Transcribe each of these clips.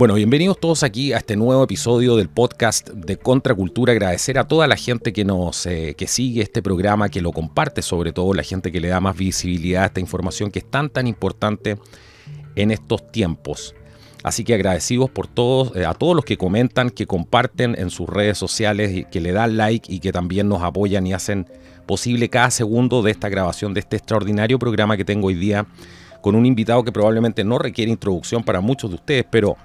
Bueno, bienvenidos todos aquí a este nuevo episodio del podcast de Contracultura. Agradecer a toda la gente que sigue este programa, que lo comparte, sobre todo la gente que le da más visibilidad a esta información que es tan importante en estos tiempos. Así que agradecidos por todos, a todos los que comentan, que comparten en sus redes sociales, y que le dan like y que también nos apoyan y hacen posible cada segundo de esta grabación de este extraordinario programa que tengo hoy día con un invitado que probablemente no requiere introducción para muchos de ustedes, pero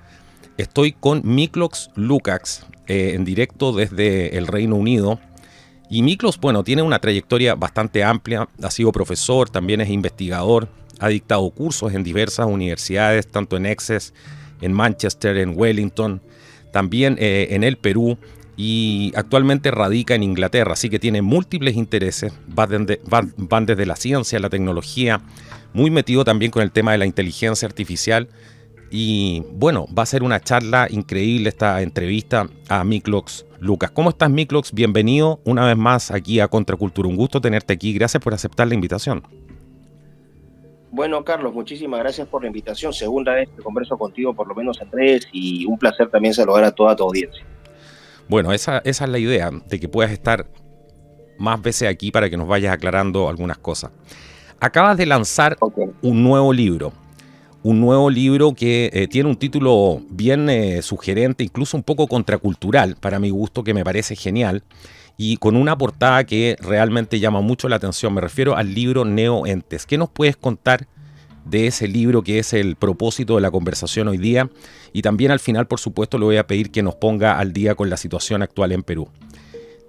estoy con Miklos Lukács en directo desde el Reino Unido. Y Miklos, bueno, tiene una trayectoria bastante amplia, ha sido profesor, también es investigador, ha dictado cursos en diversas universidades, tanto en Essex, en Manchester, en Wellington, también en el Perú, y actualmente radica en Inglaterra, así que tiene múltiples intereses, van desde la ciencia, la tecnología, muy metido también con el tema de la inteligencia artificial. Y bueno, va a ser una charla increíble esta entrevista a Miklos Lukács. ¿Cómo estás, Miklos? Bienvenido una vez más aquí a Contracultura. Un gusto tenerte aquí. Gracias por aceptar la invitación. Bueno, Carlos, muchísimas gracias por la invitación. Segunda vez que converso contigo, por lo menos en redes, y un placer también saludar a toda tu audiencia. Bueno, esa es la idea, de que puedas estar más veces aquí para que nos vayas aclarando algunas cosas. Acabas de lanzar un nuevo libro. Un nuevo libro que tiene un título bien sugerente, incluso un poco contracultural, para mi gusto, que me parece genial, y con una portada que realmente llama mucho la atención. Me refiero al libro Neoentes. ¿Qué nos puedes contar de ese libro, que es el propósito de la conversación hoy día? Y también al final, por supuesto, le voy a pedir que nos ponga al día con la situación actual en Perú.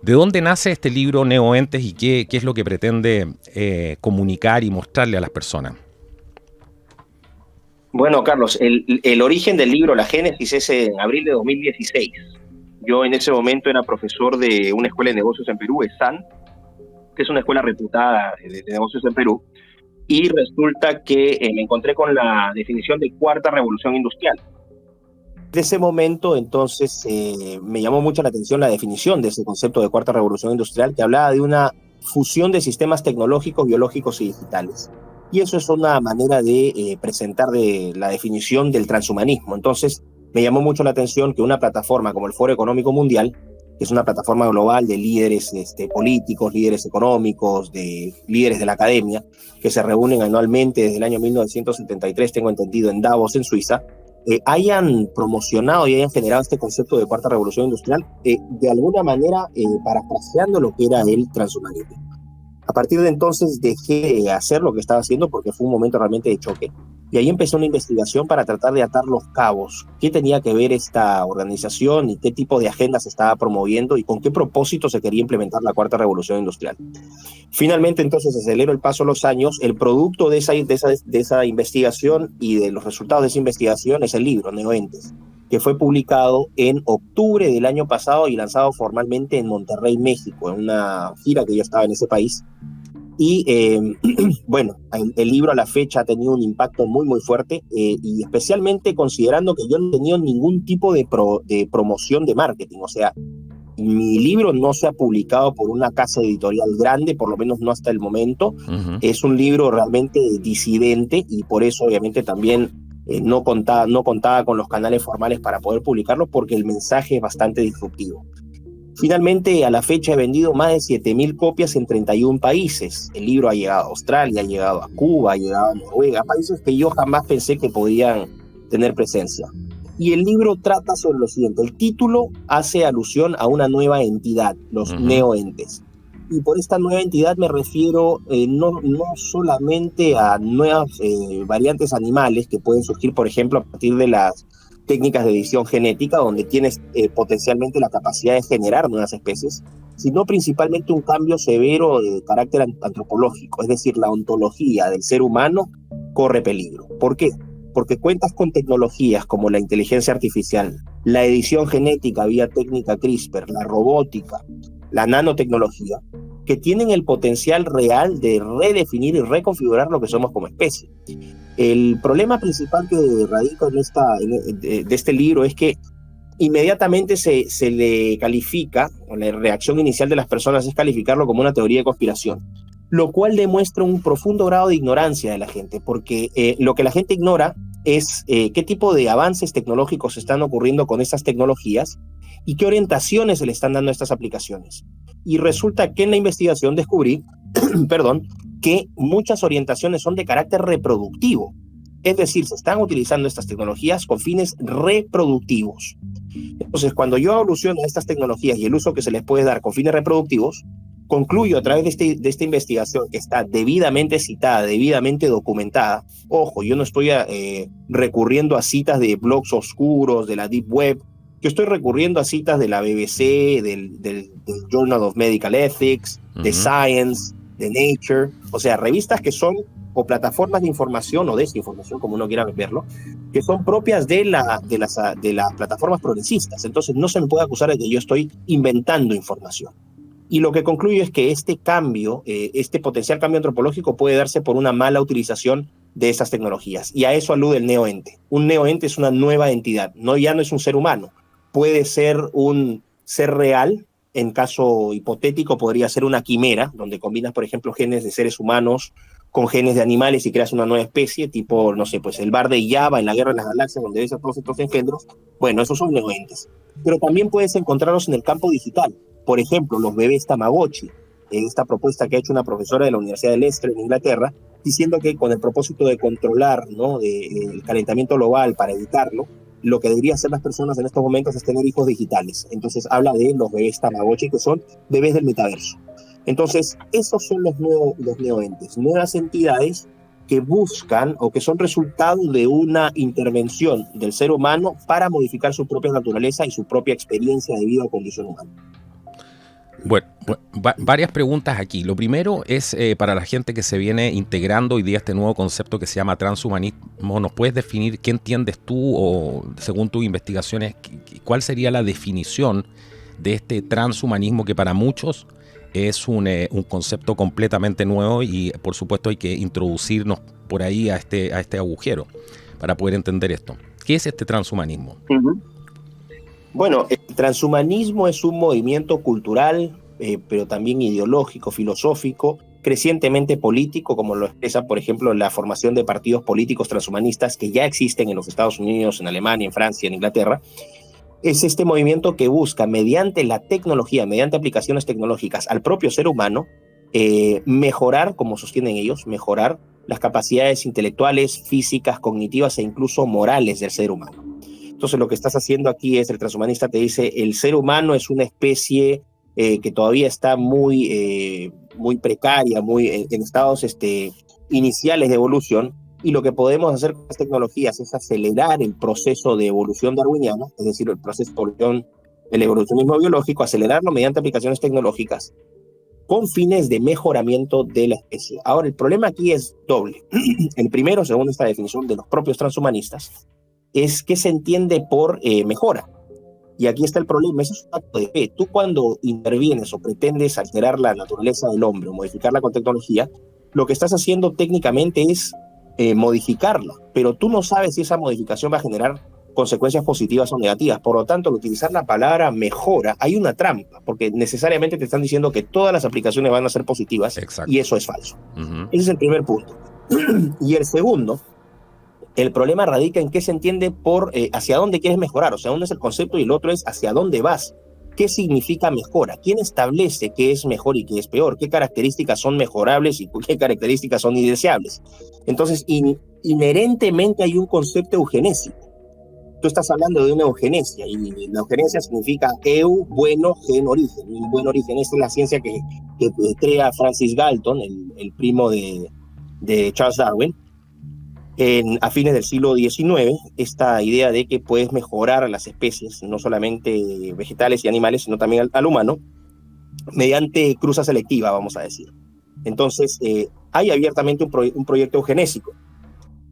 ¿De dónde nace este libro Neoentes y qué es lo que pretende comunicar y mostrarle a las personas? Bueno, Carlos, el origen del libro, la génesis, es en abril de 2016. Yo en ese momento era profesor de una escuela de negocios en Perú, ESAN, que es una escuela reputada de negocios en Perú, y resulta que me encontré con la definición de cuarta revolución industrial. De ese momento, entonces, me llamó mucho la atención la definición de ese concepto de cuarta revolución industrial, que hablaba de una fusión de sistemas tecnológicos, biológicos y digitales. Y eso es una manera de presentar la definición del transhumanismo. Entonces, me llamó mucho la atención que una plataforma como el Foro Económico Mundial, que es una plataforma global de líderes políticos, líderes económicos, de líderes de la academia, que se reúnen anualmente desde el año 1973, tengo entendido, en Davos, en Suiza, hayan promocionado y hayan generado este concepto de cuarta revolución industrial, de alguna manera parafraseando lo que era el transhumanismo. A partir de entonces dejé de hacer lo que estaba haciendo porque fue un momento realmente de choque. Y ahí empezó una investigación para tratar de atar los cabos. ¿Qué tenía que ver esta organización y qué tipo de agenda se estaba promoviendo y con qué propósito se quería implementar la cuarta revolución industrial? Finalmente, entonces, aceleró el paso de los años. El producto de esa investigación y de los resultados de esa investigación es el libro, Neoentes, que fue publicado en octubre del año pasado y lanzado formalmente en Monterrey, México, en una gira que yo estaba en ese país. Y bueno, el libro a la fecha ha tenido un impacto muy, muy fuerte, y especialmente considerando que yo no he tenido ningún tipo de promoción de marketing. O sea, mi libro no se ha publicado por una casa editorial grande, por lo menos no hasta el momento. Uh-huh. Es un libro realmente disidente y por eso obviamente también no contaba con los canales formales para poder publicarlo, porque el mensaje es bastante disruptivo. Finalmente, a la fecha he vendido más de 7,000 copias en 31 países. El libro ha llegado a Australia, ha llegado a Cuba, ha llegado a Noruega, países que yo jamás pensé que podían tener presencia. Y el libro trata sobre lo siguiente. El título hace alusión a una nueva entidad, los neoentes. Y por esta nueva entidad me refiero no solamente a nuevas variantes animales que pueden surgir, por ejemplo, a partir de las técnicas de edición genética, donde tienes potencialmente la capacidad de generar nuevas especies, sino principalmente un cambio severo de carácter antropológico, es decir, la ontología del ser humano corre peligro. ¿Por qué? Porque cuentas con tecnologías como la inteligencia artificial, la edición genética vía técnica CRISPR, la robótica, la nanotecnología, que tienen el potencial real de redefinir y reconfigurar lo que somos como especie. El problema principal que radica de este libro es que inmediatamente se le califica, o la reacción inicial de las personas es calificarlo como una teoría de conspiración, lo cual demuestra un profundo grado de ignorancia de la gente, porque lo que la gente ignora es qué tipo de avances tecnológicos están ocurriendo con estas tecnologías y qué orientaciones se le están dando a estas aplicaciones. Y resulta que en la investigación descubrí, perdón, que muchas orientaciones son de carácter reproductivo. Es decir, se están utilizando estas tecnologías con fines reproductivos. Entonces, cuando yo alusiono a estas tecnologías y el uso que se les puede dar con fines reproductivos, concluyo a través de esta investigación que está debidamente citada, debidamente documentada. Ojo, yo no estoy recurriendo a citas de blogs oscuros, de la Deep Web. Yo estoy recurriendo a citas de la BBC, del Journal of Medical Ethics, de Science, de Nature. O sea, revistas que son, o plataformas de información o desinformación, como uno quiera verlo, que son propias de las plataformas progresistas. Entonces, no se me puede acusar de que yo estoy inventando información. Y lo que concluyo es que este cambio, este potencial cambio antropológico puede darse por una mala utilización de estas tecnologías. Y a eso alude el neoente. Un neoente es una nueva entidad. Ya no es un ser humano. Puede ser un ser real. En caso hipotético, podría ser una quimera, donde combinas, por ejemplo, genes de seres humanos con genes de animales y creas una nueva especie, tipo, no sé, pues el bar de Java en la Guerra de las Galaxias, donde ves a todos estos engendros. Bueno, esos son neoentes. Pero también puedes encontrarlos en el campo digital. Por ejemplo, los bebés Tamagotchi, esta propuesta que ha hecho una profesora de la Universidad de Leicester en Inglaterra, diciendo que con el propósito de controlar, ¿no?, el calentamiento global para evitarlo, lo que deberían hacer las personas en estos momentos es tener hijos digitales. Entonces habla de los bebés Tamagotchi, que son bebés del metaverso. Entonces, esos son los neoentes, nuevas entidades que buscan o que son resultado de una intervención del ser humano para modificar su propia naturaleza y su propia experiencia de vida o condición humana. Bueno, varias preguntas aquí. Lo primero es para la gente que se viene integrando hoy día este nuevo concepto que se llama transhumanismo. ¿Nos puedes definir qué entiendes tú o, según tus investigaciones, cuál sería la definición de este transhumanismo que para muchos es un concepto completamente nuevo y, por supuesto, hay que introducirnos por ahí a este agujero para poder entender esto? ¿Qué es este transhumanismo? Bueno, el transhumanismo es un movimiento cultural, pero también ideológico, filosófico, crecientemente político, como lo expresa, por ejemplo, la formación de partidos políticos transhumanistas que ya existen en los Estados Unidos, en Alemania, en Francia, en Inglaterra. Es este movimiento que busca, mediante la tecnología, mediante aplicaciones tecnológicas al propio ser humano, mejorar, como sostienen ellos, mejorar las capacidades intelectuales, físicas, cognitivas e incluso morales del ser humano. Entonces, lo que estás haciendo aquí es, el transhumanista te dice, el ser humano es una especie que todavía está muy precaria, en estados iniciales de evolución, y lo que podemos hacer con las tecnologías es acelerar el proceso de evolución darwiniana, es decir, el proceso de evolución, el evolucionismo biológico, acelerarlo mediante aplicaciones tecnológicas con fines de mejoramiento de la especie. Ahora, el problema aquí es doble. El primero, según esta definición de los propios transhumanistas, es que se entiende por mejora. Y aquí está el problema, eso es un acto de fe. Tú cuando intervienes o pretendes alterar la naturaleza del hombre o modificarla con tecnología, lo que estás haciendo técnicamente es modificarla, pero tú no sabes si esa modificación va a generar consecuencias positivas o negativas. Por lo tanto, al utilizar la palabra mejora, hay una trampa, porque necesariamente te están diciendo que todas las aplicaciones van a ser positivas. Exacto. Y eso es falso. Ese es el primer punto. Y el segundo, el problema radica en qué se entiende por hacia dónde quieres mejorar. O sea, uno es el concepto y el otro es hacia dónde vas. ¿Qué significa mejora? ¿Quién establece qué es mejor y qué es peor? ¿Qué características son mejorables y qué características son indeseables? Entonces, inherentemente hay un concepto eugenésico. Tú estás hablando de una eugenesia, y la eugenesia significa eu, bueno, gen, origen. Un buen origen, esta es la ciencia que crea Francis Galton, el primo de Charles Darwin, a fines del siglo XIX, esta idea de que puedes mejorar a las especies, no solamente vegetales y animales, sino también al humano, mediante cruza selectiva, vamos a decir. Entonces, hay abiertamente un proyecto eugenésico.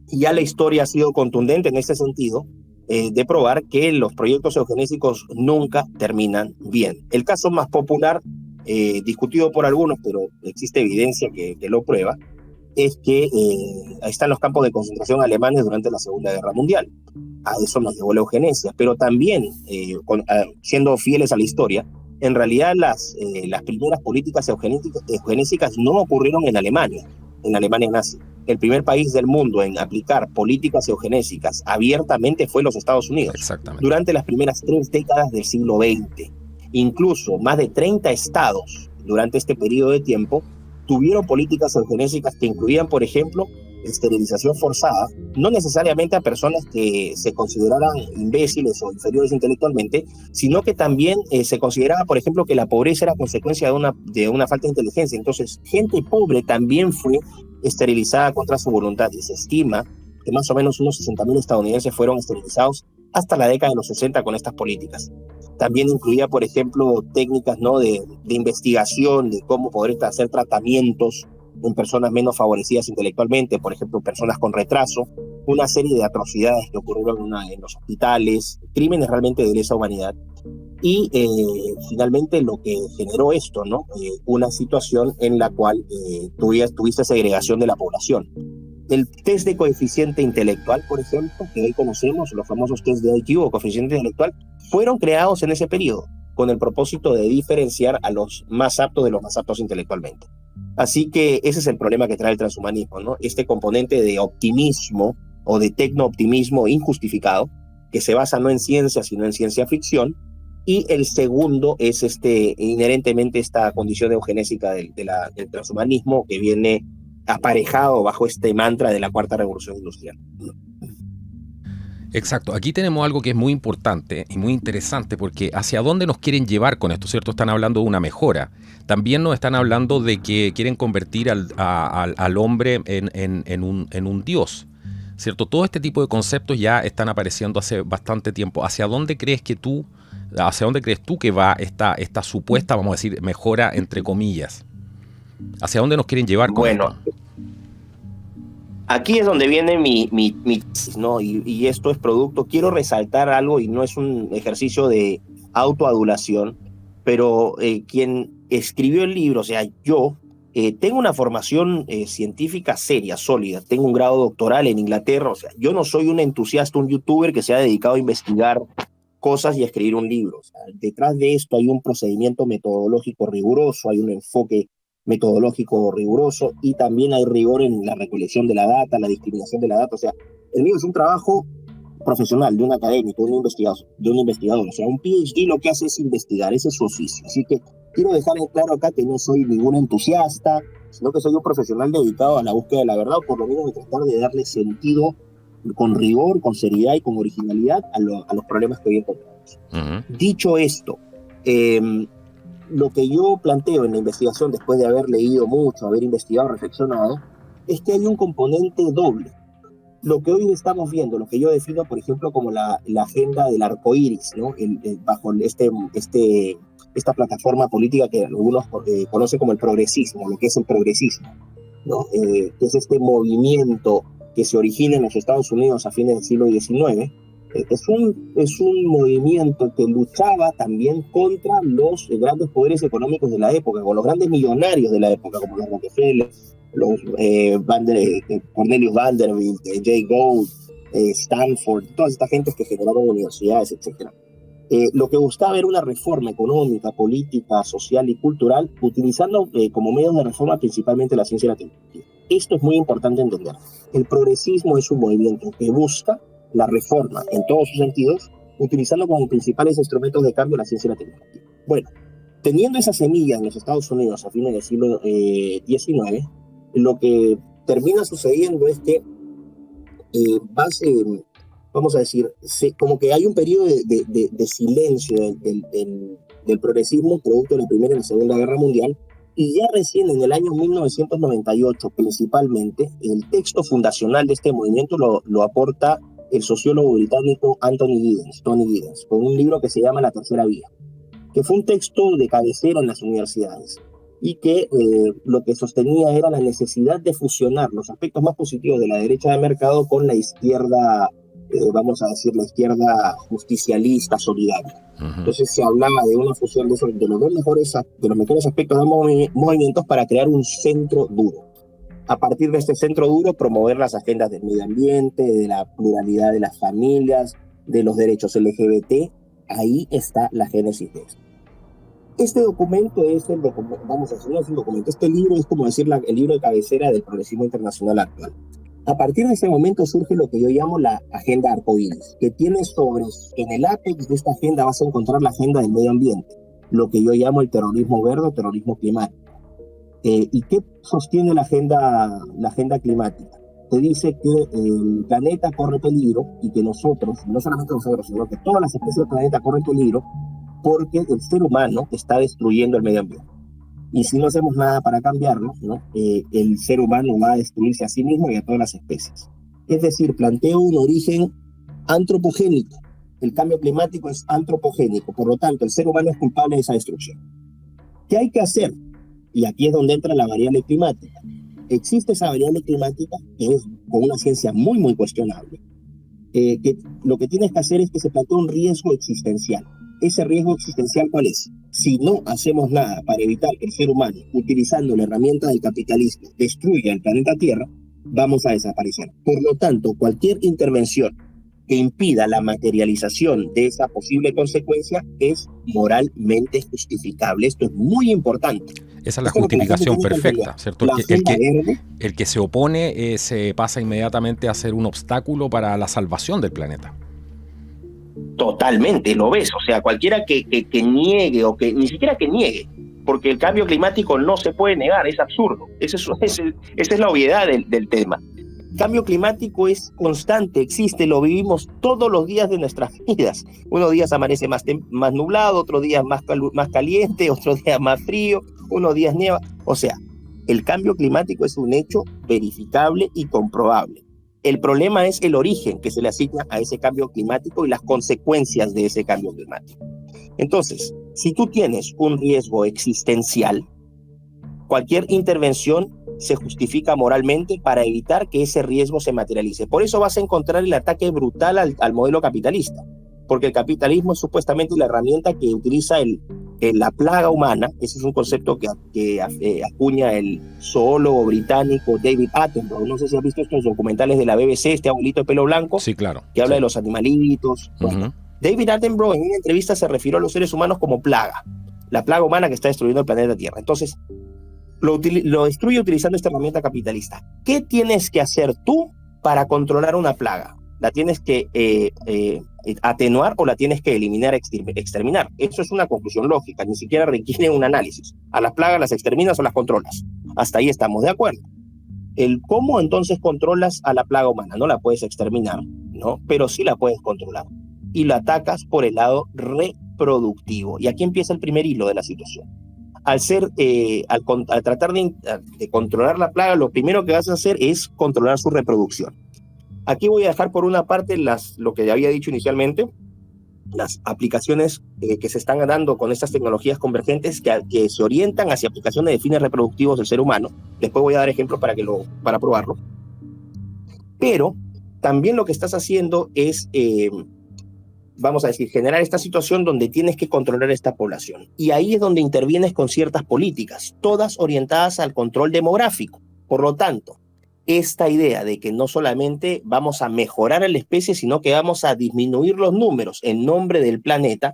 Y ya la historia ha sido contundente en este sentido, de probar que los proyectos eugenésicos nunca terminan bien. El caso más popular, discutido por algunos, pero existe evidencia que lo prueba, es que ahí están los campos de concentración alemanes durante la Segunda Guerra Mundial. A eso nos llevó la eugenesia, pero también, siendo fieles a la historia, en realidad las primeras políticas eugenésicas no ocurrieron en Alemania nazi. el primer país del mundo en aplicar políticas eugenésicas abiertamente fue los Estados Unidos. Exactamente. Durante las primeras 3 décadas del siglo XX. Incluso más de 30 estados durante este periodo de tiempo tuvieron políticas eugenésicas que incluían, por ejemplo, esterilización forzada, no necesariamente a personas que se consideraran imbéciles o inferiores intelectualmente, sino que también se consideraba, por ejemplo, que la pobreza era consecuencia de una falta de inteligencia. Entonces, gente pobre también fue esterilizada contra su voluntad, y se estima que más o menos unos 60.000 estadounidenses fueron esterilizados hasta la década de los 60 con estas políticas. También incluía, por ejemplo, técnicas, ¿no?, de investigación, de cómo poder hacer tratamientos en personas menos favorecidas intelectualmente, por ejemplo, personas con retraso, una serie de atrocidades que ocurrieron en los hospitales, crímenes realmente de lesa humanidad. Y finalmente lo que generó esto, ¿no?, una situación en la cual tuviste segregación de la población. El test de coeficiente intelectual, por ejemplo, que hoy conocemos, los famosos test de IQ o coeficiente intelectual, fueron creados en ese periodo con el propósito de diferenciar a los más aptos de los más aptos intelectualmente. Así que ese es el problema que trae el transhumanismo, ¿no? Este componente de optimismo o de tecno-optimismo injustificado, que se basa no en ciencia, sino en ciencia ficción. Y el segundo es inherentemente esta condición eugenésica del transhumanismo que viene aparejado bajo este mantra de la cuarta revolución industrial. Exacto, aquí tenemos algo que es muy importante y muy interesante, porque hacia dónde nos quieren llevar con esto, ¿cierto? Están hablando de una mejora. También nos están hablando de que quieren convertir al hombre en un dios, ¿cierto? Todo este tipo de conceptos ya están apareciendo hace bastante tiempo. ¿Hacia dónde crees tú que va esta supuesta, vamos a decir, mejora entre comillas? ¿Hacia dónde nos quieren llevar con esto? Aquí es donde viene mi ¿no? Y esto es producto, quiero resaltar algo, y no es un ejercicio de autoadulación, pero quien escribió el libro, o sea, yo tengo una formación científica seria, sólida, tengo un grado doctoral en Inglaterra, o sea, yo no soy un entusiasta, un youtuber que se ha dedicado a investigar cosas y a escribir un libro. O sea, detrás de esto hay un procedimiento metodológico riguroso, hay un enfoque metodológico riguroso, y también hay rigor en la recolección de la data, la discriminación de la data. O sea, el mío es un trabajo profesional de un académico, de un investigador. O sea, un PhD lo que hace es investigar, ese es su oficio. Así que quiero dejar en claro acá que no soy ningún entusiasta, sino que soy un profesional dedicado a la búsqueda de la verdad, o por lo menos de tratar de darle sentido con rigor, con seriedad y con originalidad a los problemas que hoy encontramos. Dicho esto, lo que yo planteo en la investigación, después de haber leído mucho, haber investigado, reflexionado, es que hay un componente doble. Lo que hoy estamos viendo, lo que yo defino, por ejemplo, como la agenda del arco iris, ¿no? Bajo esta plataforma política que algunos conocen como el progresismo, lo que es el progresismo, ¿no? Que es este movimiento que se origina en los Estados Unidos a fines del siglo XIX. Es un movimiento que luchaba también contra los grandes poderes económicos de la época, con los grandes millonarios de la época, como los Rockefeller, los Cornelius Vanderbilt, Jay Gould, Stanford, todas estas gentes que generaron universidades, etc. Lo que buscaba era una reforma económica, política, social y cultural, utilizando como medios de reforma principalmente la ciencia y la tecnología. Esto es muy importante entender. El progresismo es un movimiento que busca la reforma en todos sus sentidos, utilizando como principales instrumentos de cambio la ciencia y la tecnología. Bueno, teniendo esa semilla en los Estados Unidos a fines del siglo XIX, lo que termina sucediendo es que vamos a decir, como que hay un periodo de silencio del progresismo producto de la Primera y la Segunda Guerra Mundial, y ya recién en el año 1998 principalmente, el texto fundacional de este movimiento lo aporta el sociólogo británico Tony Giddens, con un libro que se llama La Tercera Vía, que fue un texto de cabecera en las universidades, y que lo que sostenía era la necesidad de fusionar los aspectos más positivos de la derecha de mercado con la izquierda, vamos a decir, la izquierda justicialista, solidaria. Entonces se hablaba de una fusión de los mejores aspectos de ambos movimientos para crear un centro duro. A partir de este centro duro, promover las agendas del medio ambiente, de la pluralidad de las familias, de los derechos LGBT. Ahí está la génesis de esto. Este documento es el documento, vamos a decirlo, es un documento. Este libro es como decir el libro de cabecera del progresismo internacional actual. A partir de ese momento surge lo que yo llamo la agenda arcoíris, que tiene en el ápex de esta agenda vas a encontrar la agenda del medio ambiente, lo que yo llamo el terrorismo verde o terrorismo climático. ¿Y qué sostiene la agenda climática? Te dice que el planeta corre peligro y que nosotros, no solamente nosotros, sino que todas las especies del planeta corren peligro porque el ser humano está destruyendo el medio ambiente. Y si no hacemos nada para cambiarlo, ¿no? El ser humano va a destruirse a sí mismo y a todas las especies. Es decir, planteo un origen antropogénico. El cambio climático es antropogénico, por lo tanto, el ser humano es culpable de esa destrucción. ¿Qué hay que hacer? Y aquí es donde entra la variable climática. Existe esa variable climática que es con una ciencia muy, muy cuestionable. Que lo que tienes que hacer es que se plantea un riesgo existencial. ¿Ese riesgo existencial cuál es? Si no hacemos nada para evitar que el ser humano, utilizando la herramienta del capitalismo, destruya el planeta Tierra, vamos a desaparecer. Por lo tanto, cualquier intervención que impida la materialización de esa posible consecuencia es moralmente justificable. Esto es muy importante. Esa es la justificación perfecta, ¿cierto? El que se opone se pasa inmediatamente a ser un obstáculo para la salvación del planeta. Totalmente, lo ves. O sea, cualquiera que niegue, o que ni siquiera que niegue, porque el cambio climático no se puede negar, es absurdo. Esa es la obviedad del tema. El cambio climático es constante, existe, lo vivimos todos los días de nuestras vidas. Unos días amanece más nublado, otros días más caliente, otros días más frío, unos días nieva. O sea, el cambio climático es un hecho verificable y comprobable. El problema es el origen que se le asigna a ese cambio climático y las consecuencias de ese cambio climático. Entonces, si tú tienes un riesgo existencial, cualquier intervención se justifica moralmente para evitar que ese riesgo se materialice. Por eso vas a encontrar el ataque brutal al modelo capitalista, porque el capitalismo es supuestamente la herramienta que utiliza la plaga humana. Ese es un concepto que acuña el zoólogo británico David Attenborough. No sé si has visto estos documentales de la BBC, este abuelito de pelo blanco, sí, claro, que habla de los animalitos. Bueno, David Attenborough en una entrevista se refirió a los seres humanos como plaga, la plaga humana que está destruyendo el planeta Tierra. Entonces, lo destruye utilizando esta herramienta capitalista. ¿Qué tienes que hacer tú para controlar una plaga? ¿La tienes que atenuar o la tienes que eliminar, exterminar? Eso es una conclusión lógica, ni siquiera requiere un análisis. ¿A las plagas las exterminas o las controlas? Hasta ahí estamos de acuerdo. El cómo entonces controlas a la plaga humana, no la puedes exterminar, ¿no? Pero sí la puedes controlar. Y la atacas por el lado reproductivo. Y aquí empieza el primer hilo de la situación. Al tratar de controlar la plaga, lo primero que vas a hacer es controlar su reproducción. Aquí voy a dejar por una parte lo que ya había dicho inicialmente, las aplicaciones que se están dando con estas tecnologías convergentes que se orientan hacia aplicaciones de fines reproductivos del ser humano. Después voy a dar ejemplos para probarlo. Pero también lo que estás haciendo es, vamos a decir, generar esta situación donde tienes que controlar esta población. Y ahí es donde intervienes con ciertas políticas, todas orientadas al control demográfico. Por lo tanto, esta idea de que no solamente vamos a mejorar a la especie, sino que vamos a disminuir los números en nombre del planeta,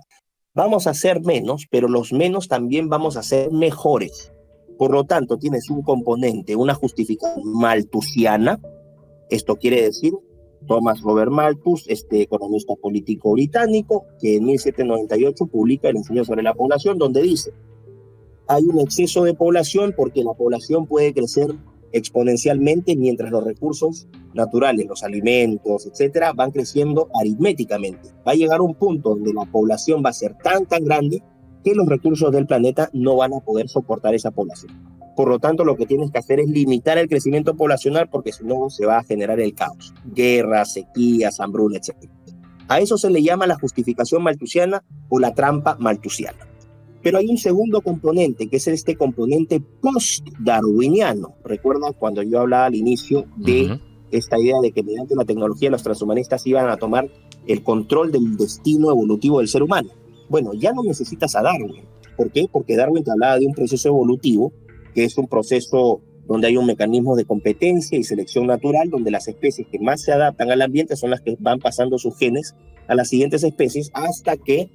vamos a ser menos, pero los menos también vamos a ser mejores. Por lo tanto, tienes un componente, una justificación malthusiana. Esto quiere decir Thomas Robert Malthus, este economista político británico, que en 1798 publica el Ensayo sobre la población, donde dice: hay un exceso de población porque la población puede crecer exponencialmente mientras los recursos naturales, los alimentos, etcétera, van creciendo aritméticamente. Va a llegar un punto donde la población va a ser tan grande que los recursos del planeta no van a poder soportar esa población. Por lo tanto, lo que tienes que hacer es limitar el crecimiento poblacional, porque si no se va a generar el caos, guerras, sequías, hambruna, etcétera. A eso se le llama la justificación malthusiana o la trampa malthusiana. Pero hay un segundo componente, que es este componente post-darwiniano. Recuerda cuando yo hablaba al inicio de esta idea de que mediante la tecnología los transhumanistas iban a tomar el control del destino evolutivo del ser humano. Bueno, ya no necesitas a Darwin. ¿Por qué? Porque Darwin te hablaba de un proceso evolutivo, que es un proceso donde hay un mecanismo de competencia y selección natural, donde las especies que más se adaptan al ambiente son las que van pasando sus genes a las siguientes especies hasta que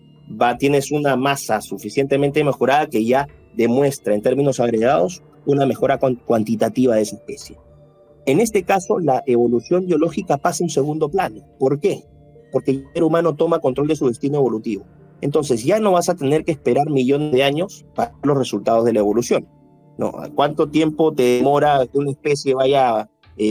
tienes una masa suficientemente mejorada que ya demuestra en términos agregados una mejora cuantitativa de esa especie. En este caso, la evolución biológica pasa en segundo plano. ¿Por qué? Porque el ser humano toma control de su destino evolutivo. Entonces ya no vas a tener que esperar millones de años para los resultados de la evolución. ¿No? ¿Cuánto tiempo te demora que una especie vaya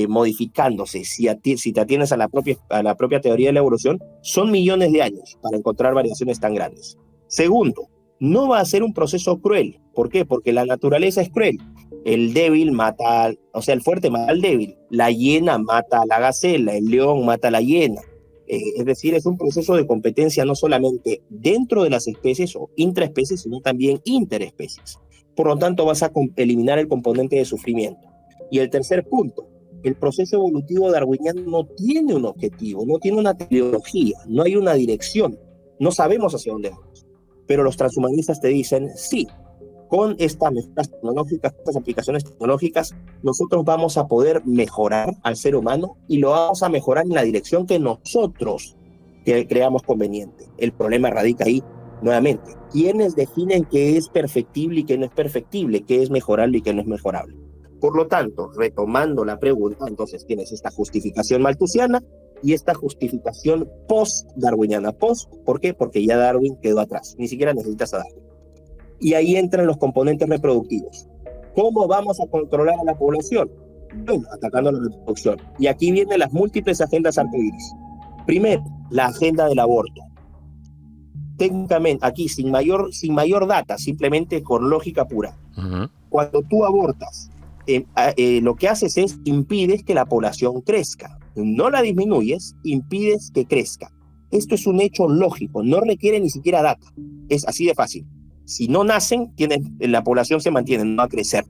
modificándose? Si te atienes a la propia teoría de la evolución, son millones de años para encontrar variaciones tan grandes. Segundo, no va a ser un proceso cruel. ¿Por qué? Porque la naturaleza es cruel. El débil mata, el fuerte mata al débil. La hiena mata a la gacela, el león mata a la hiena. Es decir, es un proceso de competencia no solamente dentro de las especies o intraespecies, sino también interespecies. Por lo tanto, vas a eliminar el componente de sufrimiento. Y el tercer punto, el proceso evolutivo darwiniano no tiene un objetivo, no tiene una teleología, no hay una dirección, no sabemos hacia dónde vamos. Pero los transhumanistas te dicen, sí, con estas mejoras tecnológicas, estas aplicaciones tecnológicas, nosotros vamos a poder mejorar al ser humano y lo vamos a mejorar en la dirección que nosotros creamos conveniente. El problema radica ahí, nuevamente. ¿Quiénes definen qué es perfectible y qué no es perfectible? ¿Qué es mejorable y qué no es mejorable? Por lo tanto, retomando la pregunta, entonces tienes esta justificación malthusiana y esta justificación post-darwiniana. ¿Por qué? Porque ya Darwin quedó atrás. Ni siquiera necesitas a Darwin. Y ahí entran los componentes reproductivos. ¿Cómo vamos a controlar a la población? Bueno, atacando la reproducción. Y aquí vienen las múltiples agendas arcoíris. Primero, la agenda del aborto. Técnicamente, aquí sin mayor data, simplemente con lógica pura. Uh-huh. Cuando tú abortas, lo que haces es impides que la población crezca. No la disminuyes, impides que crezca. Esto es un hecho lógico, no requiere ni siquiera data. Es así de fácil. Si no nacen, la población se mantiene, no va a crecer.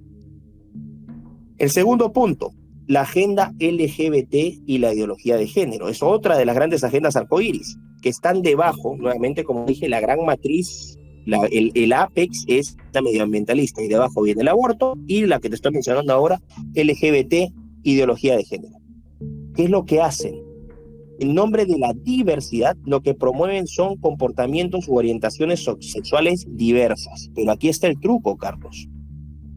El segundo punto, la agenda LGBT y la ideología de género. Es otra de las grandes agendas arcoíris, que están debajo, nuevamente, como dije, la gran matriz, el apex es la medioambientalista, y debajo viene el aborto, y la que te estoy mencionando ahora, LGBT, ideología de género. ¿Qué es lo que hacen? En nombre de la diversidad, lo que promueven son comportamientos u orientaciones sexuales diversas. Pero aquí está el truco, Carlos.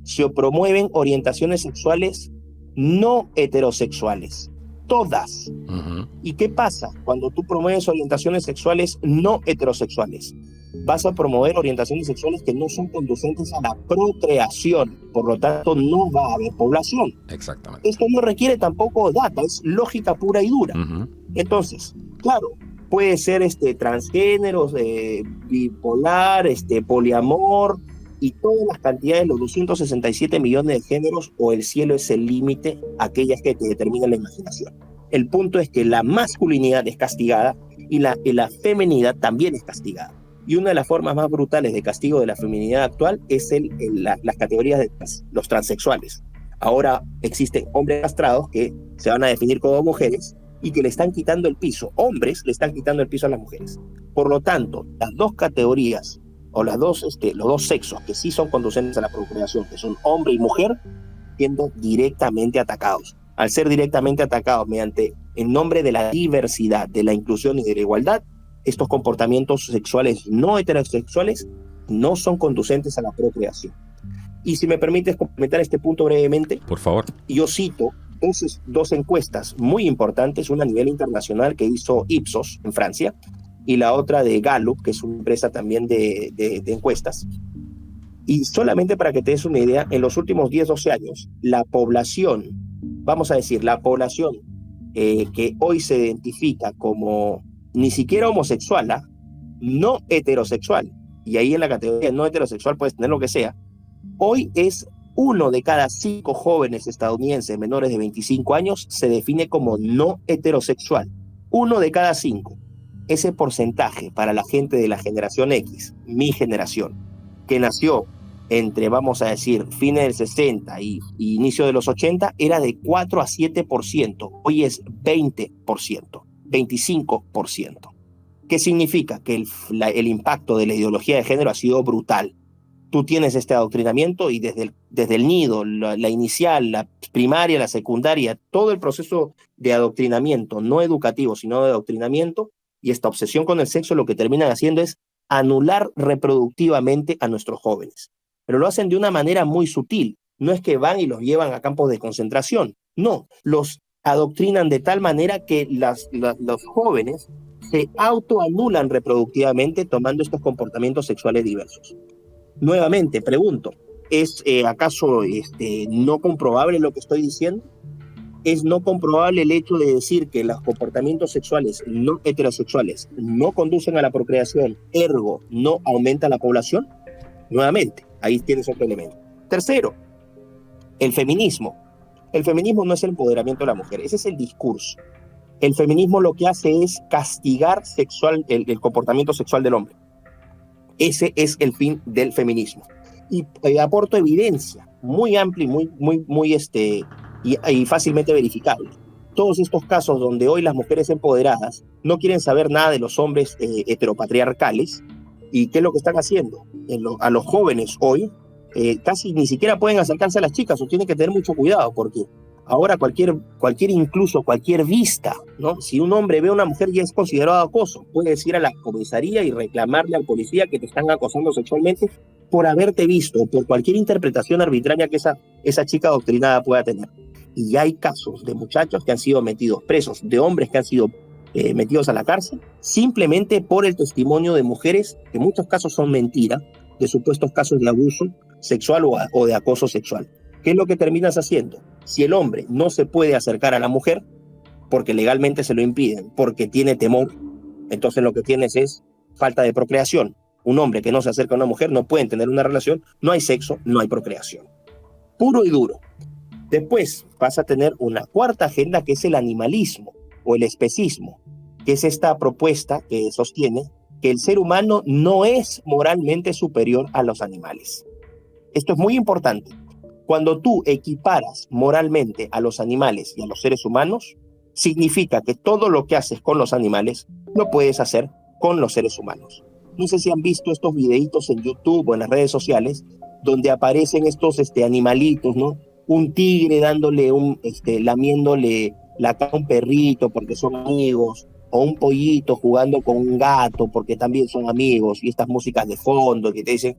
Se promueven orientaciones sexuales no heterosexuales. Todas. Uh-huh. ¿Y qué pasa cuando tú promueves orientaciones sexuales no heterosexuales? Vas a promover orientaciones sexuales que no son conducentes a la procreación. Por lo tanto, no va a haber población. Exactamente. Esto no requiere tampoco data, es lógica pura y dura. Uh-huh. Entonces, claro, puede ser transgéneros, bipolar, poliamor y todas las cantidades, los 267 millones de géneros, o el cielo es el límite, aquellas que te determinan la imaginación. El punto es que la masculinidad es castigada y la feminidad también es castigada. Y una de las formas más brutales de castigo de la feminidad actual es las categorías de los transexuales. Ahora existen hombres castrados que se van a definir como mujeres y que le están quitando el piso. Hombres le están quitando el piso a las mujeres. Por lo tanto, las dos categorías o los dos sexos que sí son conducentes a la procreación, que son hombre y mujer, siendo directamente atacados. Al ser directamente atacados en nombre de la diversidad, de la inclusión y de la igualdad, estos comportamientos sexuales no heterosexuales no son conducentes a la procreación. Y si me permites complementar este punto brevemente, por favor. Yo cito dos encuestas muy importantes, una a nivel internacional que hizo Ipsos en Francia y la otra de Gallup, que es una empresa también de encuestas. Y solamente para que te des una idea, en los últimos 10-12 años, la población, que hoy se identifica como ni siquiera homosexual, no heterosexual, y ahí en la categoría no heterosexual puedes tener lo que sea, hoy es 1 de cada 5 jóvenes estadounidenses menores de 25 años se define como no heterosexual. 1 de cada 5. Ese porcentaje para la gente de la generación X, mi generación, que nació entre, vamos a decir, fines del 60 y inicio de los 80, era de 4 a 7%. Hoy es 20%, 25%. ¿Qué significa? Que el impacto de la ideología de género ha sido brutal. Tú tienes este adoctrinamiento y desde el nido, la inicial, la primaria, la secundaria, todo el proceso de adoctrinamiento, no educativo, sino de adoctrinamiento, y esta obsesión con el sexo lo que terminan haciendo es anular reproductivamente a nuestros jóvenes. Pero lo hacen de una manera muy sutil. No es que van y los llevan a campos de concentración. No, los adoctrinan de tal manera que los jóvenes se autoanulan reproductivamente tomando estos comportamientos sexuales diversos. Nuevamente, pregunto, ¿es acaso no comprobable lo que estoy diciendo? ¿Es no comprobable el hecho de decir que los comportamientos sexuales no heterosexuales no conducen a la procreación, ergo no aumenta la población? Nuevamente, ahí tienes otro elemento. Tercero, el feminismo. El feminismo no es el empoderamiento de la mujer, ese es el discurso. El feminismo lo que hace es castigar el comportamiento sexual del hombre. Ese es el fin del feminismo. Y aporto evidencia muy amplia y fácilmente verificable. Todos estos casos donde hoy las mujeres empoderadas no quieren saber nada de los hombres heteropatriarcales. ¿Y qué es lo que están haciendo? A los jóvenes hoy casi ni siquiera pueden acercarse a las chicas, o tienen que tener mucho cuidado, porque ahora incluso cualquier vista, ¿no? Si un hombre ve a una mujer ya es considerado acoso. Puedes ir a la comisaría y reclamarle al policía que te están acosando sexualmente por haberte visto, o por cualquier interpretación arbitraria que esa chica adoctrinada pueda tener. Y ya hay casos de muchachos que han sido metidos presos, de hombres que han sido metidos a la cárcel, simplemente por el testimonio de mujeres, que en muchos casos son mentiras, de supuestos casos de abuso sexual o de acoso sexual. ¿Qué es lo que terminas haciendo? Si el hombre no se puede acercar a la mujer, porque legalmente se lo impiden, porque tiene temor, entonces lo que tienes es falta de procreación. Un hombre que no se acerca a una mujer no pueden tener una relación, no hay sexo, no hay procreación. Puro y duro. Después vas a tener una cuarta agenda, que es el animalismo o el especismo, que es esta propuesta que sostiene que el ser humano no es moralmente superior a los animales. Esto es muy importante. Cuando tú equiparas moralmente a los animales y a los seres humanos, significa que todo lo que haces con los animales lo puedes hacer con los seres humanos. No sé si han visto estos videitos en YouTube o en las redes sociales donde aparecen estos animalitos, ¿no? Un tigre lamiéndole la cara a un perrito porque son amigos, o un pollito jugando con un gato porque también son amigos, y estas músicas de fondo que te dicen,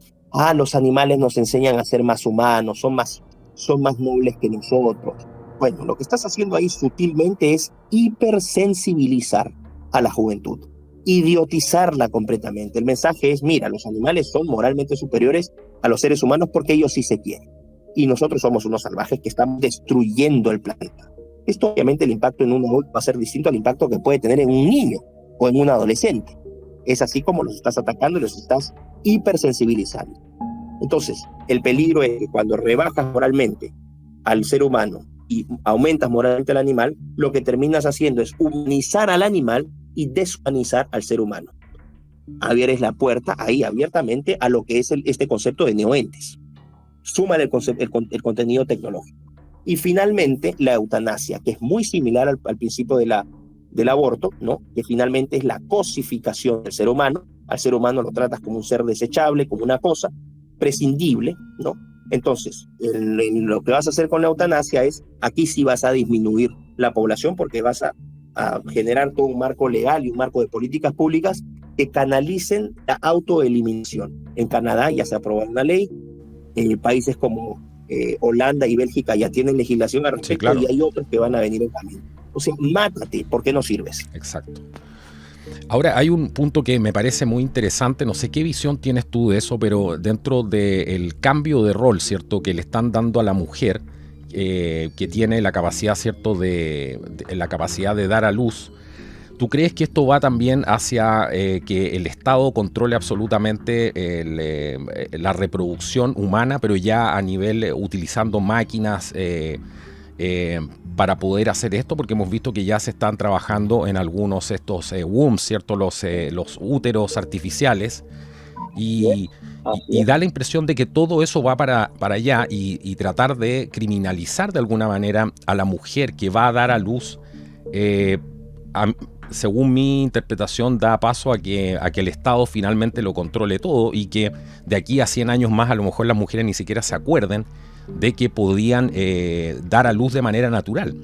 los animales nos enseñan a ser más humanos, son más nobles que nosotros. Bueno, lo que estás haciendo ahí sutilmente es hipersensibilizar a la juventud, idiotizarla completamente. El mensaje es, mira, los animales son moralmente superiores a los seres humanos porque ellos sí se quieren, y nosotros somos unos salvajes que están destruyendo el planeta. Esto obviamente el impacto en un adulto va a ser distinto al impacto que puede tener en un niño o en un adolescente. Es así como los estás atacando y los estás hipersensibilizando. Entonces, el peligro es que cuando rebajas moralmente al ser humano y aumentas moralmente al animal, lo que terminas haciendo es humanizar al animal y deshumanizar al ser humano. Abres la puerta ahí abiertamente a lo que es este concepto de neoentes. Súmale el contenido tecnológico. Y finalmente, la eutanasia, que es muy similar al principio del aborto, ¿no? Que finalmente es la cosificación del ser humano. Al ser humano lo tratas como un ser desechable, como una cosa prescindible, ¿no? Entonces, lo que vas a hacer con la eutanasia es, aquí sí vas a disminuir la población, porque vas a generar todo un marco legal y un marco de políticas públicas que canalicen la autoeliminación. En Canadá ya se aprobó una ley, en países como Holanda y Bélgica ya tienen legislación al respecto, sí, claro. Y hay otros que van a venir en camino. O sea, mátate, ¿por qué no sirves? Exacto. Ahora, hay un punto que me parece muy interesante, no sé qué visión tienes tú de eso, pero dentro del cambio de rol, ¿cierto?, que le están dando a la mujer, que tiene la capacidad, ¿cierto?, la capacidad de dar a luz. ¿Tú crees que esto va también hacia que el Estado controle absolutamente la reproducción humana, pero ya a nivel utilizando máquinas para poder hacer esto? Porque hemos visto que ya se están trabajando en algunos estos wombs, ¿cierto?, los úteros artificiales, y da la impresión de que todo eso va para allá, y tratar de criminalizar de alguna manera a la mujer que va a dar a luz, según mi interpretación, da paso a que el Estado finalmente lo controle todo, y que de aquí a 100 años más a lo mejor las mujeres ni siquiera se acuerden de que podían dar a luz de manera natural.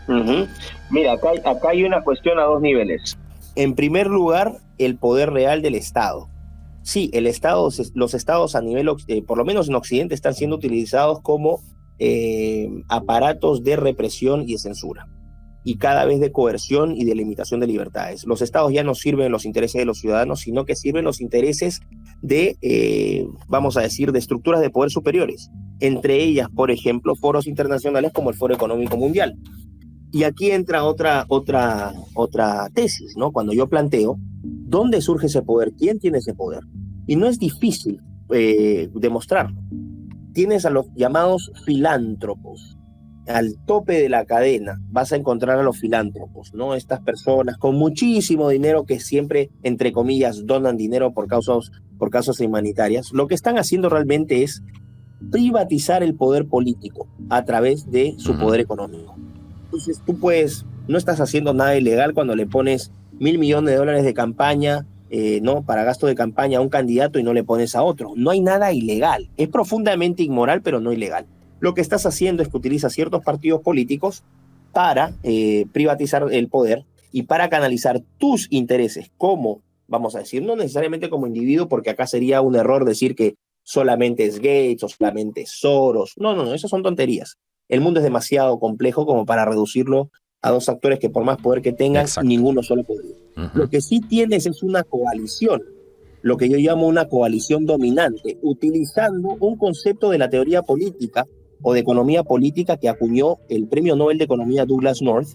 Uh-huh. Mira, acá hay una cuestión a dos niveles. En primer lugar, el poder real del Estado. Sí, los estados a nivel, por lo menos en Occidente, están siendo utilizados como aparatos de represión y de censura, y cada vez de coerción y de limitación de libertades. Los estados ya no sirven los intereses de los ciudadanos, sino que sirven los intereses de, vamos a decir, de estructuras de poder superiores, entre ellas, por ejemplo, foros internacionales como el Foro Económico Mundial. Y aquí entra otra tesis, ¿no? Cuando yo planteo, ¿dónde surge ese poder? ¿Quién tiene ese poder? Y no es difícil demostrarlo. Tienes a los llamados filántropos. Al tope de la cadena vas a encontrar a los filántropos, ¿no? Estas personas con muchísimo dinero que siempre, entre comillas, donan dinero por causas humanitarias. Lo que están haciendo realmente es privatizar el poder político a través de su poder económico. Entonces tú no estás haciendo nada ilegal cuando le pones $1.000 millones de campaña, ¿no? Para gasto de campaña a un candidato y no le pones a otro. No hay nada ilegal. Es profundamente inmoral, pero no ilegal. Lo que estás haciendo es que utilizas ciertos partidos políticos para privatizar el poder y para canalizar tus intereses como, vamos a decir, no necesariamente como individuo, porque acá sería un error decir que solamente es Gates o solamente es Soros. No, esas son tonterías. El mundo es demasiado complejo como para reducirlo a dos actores que por más poder que tengan, ninguno solo podría. Lo que sí tienes es una coalición, lo que yo llamo una coalición dominante, utilizando un concepto de la teoría política o de economía política que acuñó el Premio Nobel de Economía Douglas North,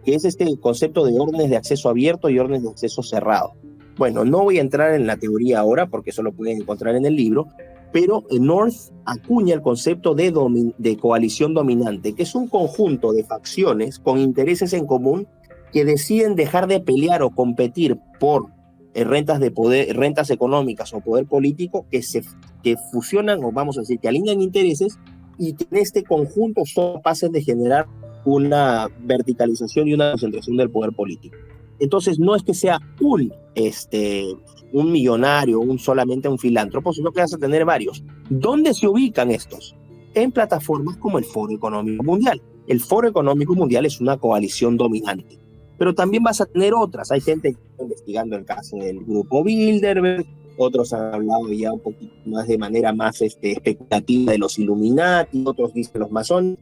que es este concepto de órdenes de acceso abierto y órdenes de acceso cerrado. Bueno, no voy a entrar en la teoría ahora porque eso lo pueden encontrar en el libro, pero North acuña el concepto de coalición dominante, que es un conjunto de facciones con intereses en común que deciden dejar de pelear o competir por rentas de poder, rentas económicas o poder político que fusionan, o vamos a decir, que alinean intereses, y que en este conjunto son capaces de generar una verticalización y una concentración del poder político. Entonces no es que sea un millonario, solamente un filántropo, sino que vas a tener varios. ¿Dónde se ubican estos? En plataformas como el Foro Económico Mundial. El Foro Económico Mundial es una coalición dominante, pero también vas a tener otras. Hay gente que está investigando el caso del grupo Bilderberg, otros han hablado ya un poquito más de manera más especulativa de los Illuminati, otros dicen los masones.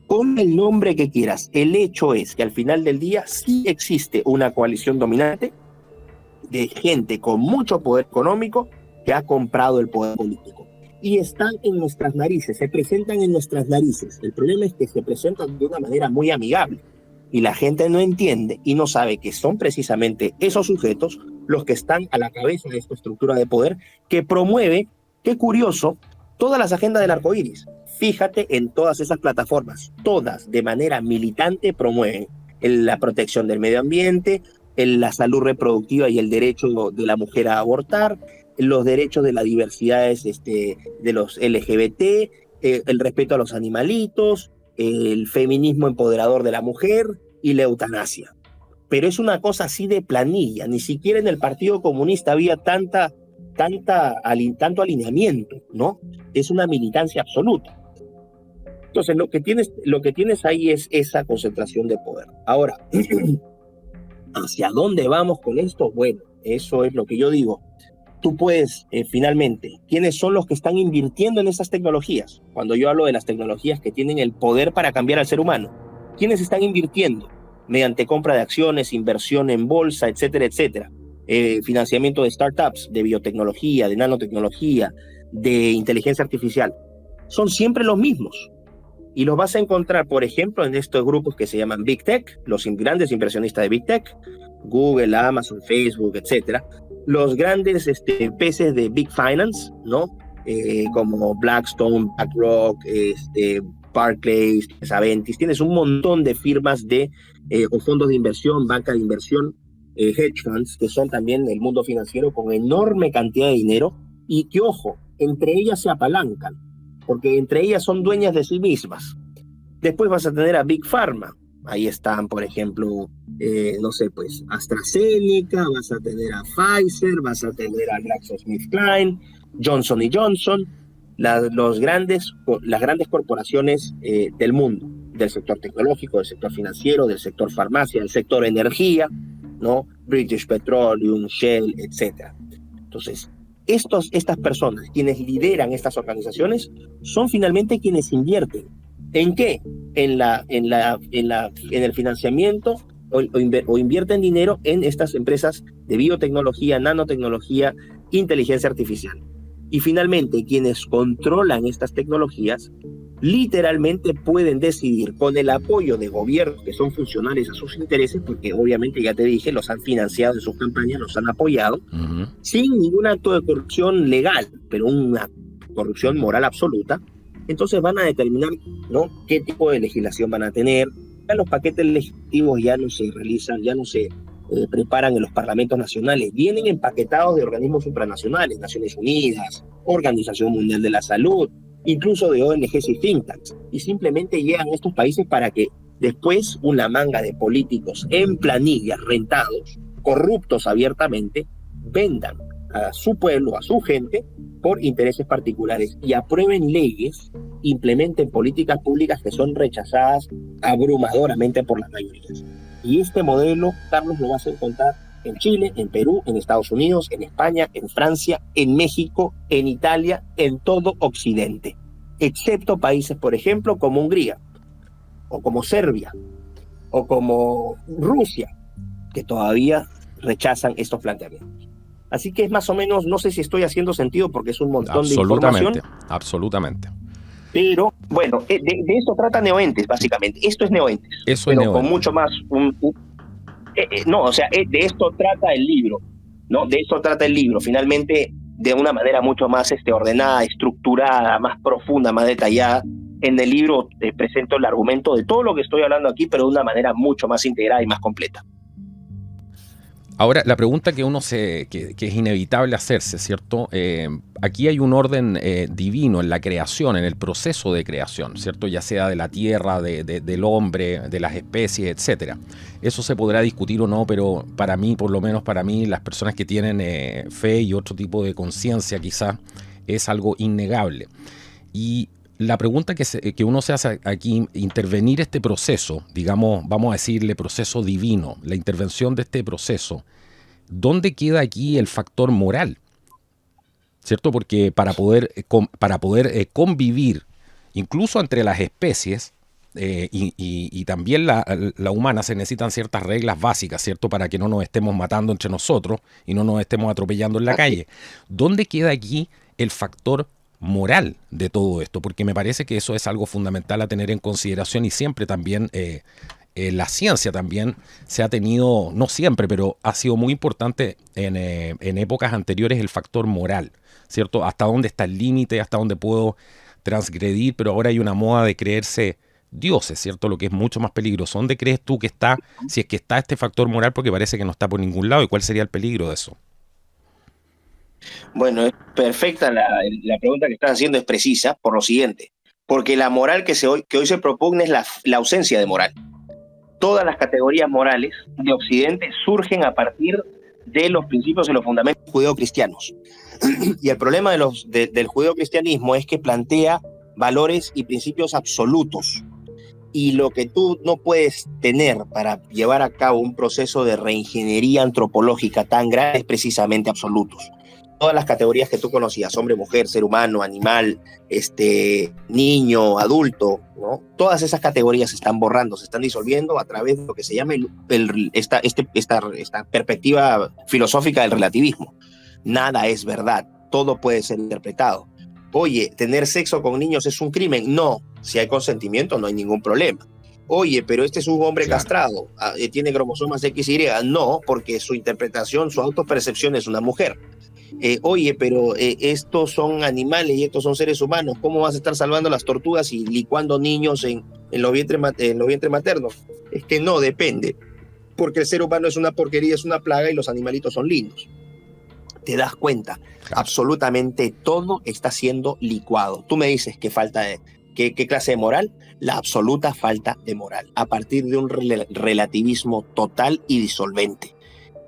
Pon el nombre que quieras. El hecho es que al final del día sí existe una coalición dominante de gente con mucho poder económico que ha comprado el poder político. Y están en nuestras narices, se presentan en nuestras narices. El problema es que se presentan de una manera muy amigable. Y la gente no entiende y no sabe que son precisamente esos sujetos los que están a la cabeza de esta estructura de poder que promueve, qué curioso, todas las agendas del arco iris. Fíjate en todas esas plataformas, todas de manera militante promueven la protección del medio ambiente, la salud reproductiva y el derecho de la mujer a abortar, los derechos de las diversidades de los LGBT, el respeto a los animalitos, el feminismo empoderador de la mujer y la eutanasia. Pero es una cosa así de planilla, ni siquiera en el Partido Comunista había tanto alineamiento, ¿no? Es una militancia absoluta. Entonces lo que tienes ahí es esa concentración de poder. Ahora, ¿hacia dónde vamos con esto? Bueno, eso es lo que yo digo. Tú puedes, finalmente, ¿quiénes son los que están invirtiendo en esas tecnologías? Cuando yo hablo de las tecnologías que tienen el poder para cambiar al ser humano, ¿quiénes están invirtiendo? Mediante compra de acciones, inversión en bolsa, etcétera, etcétera. Financiamiento de startups, de biotecnología, de nanotecnología, de inteligencia artificial. Son siempre los mismos. Y los vas a encontrar, por ejemplo, en estos grupos que se llaman Big Tech, los grandes inversionistas de Big Tech, Google, Amazon, Facebook, etcétera. Los grandes peces de Big Finance, ¿no? Como Blackstone, BlackRock, Barclays, Aventis. Tienes un montón de firmas o fondos de inversión, banca de inversión, hedge funds, que son también del mundo financiero con enorme cantidad de dinero y que, ojo, entre ellas se apalancan, porque entre ellas son dueñas de sí mismas. Después vas a tener a Big Pharma. Ahí están, por ejemplo, AstraZeneca, vas a tener a Pfizer, vas a tener a GlaxoSmithKline, Johnson & Johnson, las grandes corporaciones del mundo, del sector tecnológico, del sector financiero, del sector farmacia, del sector energía. ¿no? British Petroleum, Shell, etc. Entonces, estas personas, quienes lideran estas organizaciones, son finalmente quienes invierten. ¿En qué? En el financiamiento o invierten dinero en estas empresas de biotecnología, nanotecnología, inteligencia artificial. Y finalmente, quienes controlan estas tecnologías literalmente pueden decidir, con el apoyo de gobiernos que son funcionales a sus intereses, porque obviamente, ya te dije, los han financiado en sus campañas, los han apoyado, sin ningún acto de corrupción legal, pero una corrupción moral absoluta. Entonces van a determinar, ¿no?, qué tipo de legislación van a tener. Ya los paquetes legislativos ya no se realizan, ya no se preparan en los parlamentos nacionales, vienen empaquetados de organismos supranacionales, Naciones Unidas, Organización Mundial de la Salud, incluso de ONGs y think tanks, y simplemente llegan a estos países para que después una manga de políticos en planillas, rentados, corruptos abiertamente, vendan a su pueblo, a su gente, por intereses particulares, y aprueben leyes, implementen políticas públicas que son rechazadas abrumadoramente por las mayorías. Y este modelo, Carlos, lo vas a encontrar en Chile, en Perú, en Estados Unidos, en España, en Francia, en México, en Italia, en todo Occidente, excepto países, por ejemplo, como Hungría, o como Serbia, o como Rusia, que todavía rechazan estos planteamientos. Así que es más o menos, no sé si estoy haciendo sentido porque es un montón de información. Absolutamente. Pero, bueno, de eso trata Neoentes, básicamente. Esto es Neoentes. Eso pero es Neoentes. Con mucho más... no, o sea, de esto trata el libro, ¿no? De esto trata el libro. Finalmente, de una manera mucho más ordenada, estructurada, más profunda, más detallada. En el libro presento el argumento de todo lo que estoy hablando aquí, pero de una manera mucho más integrada y más completa. Ahora, la pregunta que que es inevitable hacerse, ¿cierto? Aquí hay un orden divino en la creación, en el proceso de creación, ¿cierto? Ya sea de la tierra, del hombre, de las especies, etcétera. Eso se podrá discutir o no, pero para mí, por lo menos para mí, las personas que tienen fe y otro tipo de conciencia quizá, es algo innegable. Y la pregunta que uno se hace aquí, intervenir este proceso, digamos, vamos a decirle proceso divino, la intervención de este proceso, ¿dónde queda aquí el factor moral? ¿Cierto? Porque para poder convivir, incluso entre las especies y también la humana, se necesitan ciertas reglas básicas, ¿cierto? Para que no nos estemos matando entre nosotros y no nos estemos atropellando en la calle. ¿Dónde queda aquí el factor moral de todo esto? Porque me parece que eso es algo fundamental a tener en consideración, y siempre también la ciencia también se ha tenido, no siempre, pero ha sido muy importante en épocas anteriores el factor moral, ¿cierto? Hasta dónde está el límite, hasta dónde puedo transgredir, pero ahora hay una moda de creerse dioses, ¿cierto? Lo que es mucho más peligroso. ¿Dónde crees tú que está, si es que está este factor moral? Porque parece que no está por ningún lado. ¿Y cuál sería el peligro de eso? Bueno, es perfecta la pregunta que estás haciendo, es precisa por lo siguiente, porque la moral que hoy se propugna es la ausencia de moral. Todas las categorías morales de Occidente surgen a partir de los principios y los fundamentos judeocristianos. Y el problema del judeocristianismo es que plantea valores y principios absolutos. Y lo que tú no puedes tener para llevar a cabo un proceso de reingeniería antropológica tan grande es precisamente absolutos. Todas las categorías que tú conocías, hombre, mujer, ser humano, animal, niño, adulto, ¿no? Todas esas categorías se están borrando, se están disolviendo a través de lo que se llama esta perspectiva filosófica del relativismo. Nada es verdad, todo puede ser interpretado. Oye, ¿tener sexo con niños es un crimen? No, si hay consentimiento no hay ningún problema. Oye, pero este es un hombre castrado, tiene cromosomas XY. No, porque su interpretación, su autopercepción es una mujer. Oye, pero estos son animales y estos son seres humanos. ¿Cómo vas a estar salvando las tortugas y licuando niños en los vientres maternos? Es que no, depende. Porque el ser humano es una porquería, es una plaga, y los animalitos son lindos. Te das cuenta, claro. Absolutamente todo está siendo licuado. Tú me dices que falta ¿qué clase de moral? La absoluta falta de moral, a partir de un relativismo total y disolvente.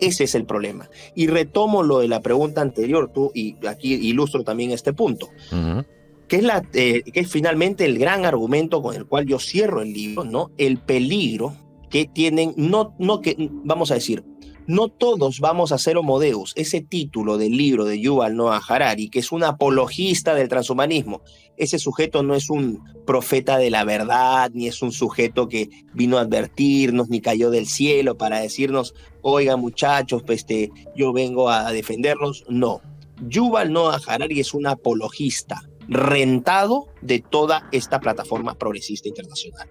Ese es el problema. Y retomo lo de la pregunta anterior, y aquí ilustro también este punto, que es finalmente el gran argumento con el cual yo cierro el libro, ¿no? El peligro que tienen, vamos a decir, No todos vamos a ser Homo Deus. Ese título del libro de Yuval Noah Harari, que es un apologista del transhumanismo, ese sujeto no es un profeta de la verdad, ni es un sujeto que vino a advertirnos, ni cayó del cielo para decirnos, oigan muchachos, yo vengo a defenderlos. No. Yuval Noah Harari es un apologista rentado de toda esta plataforma progresista internacional.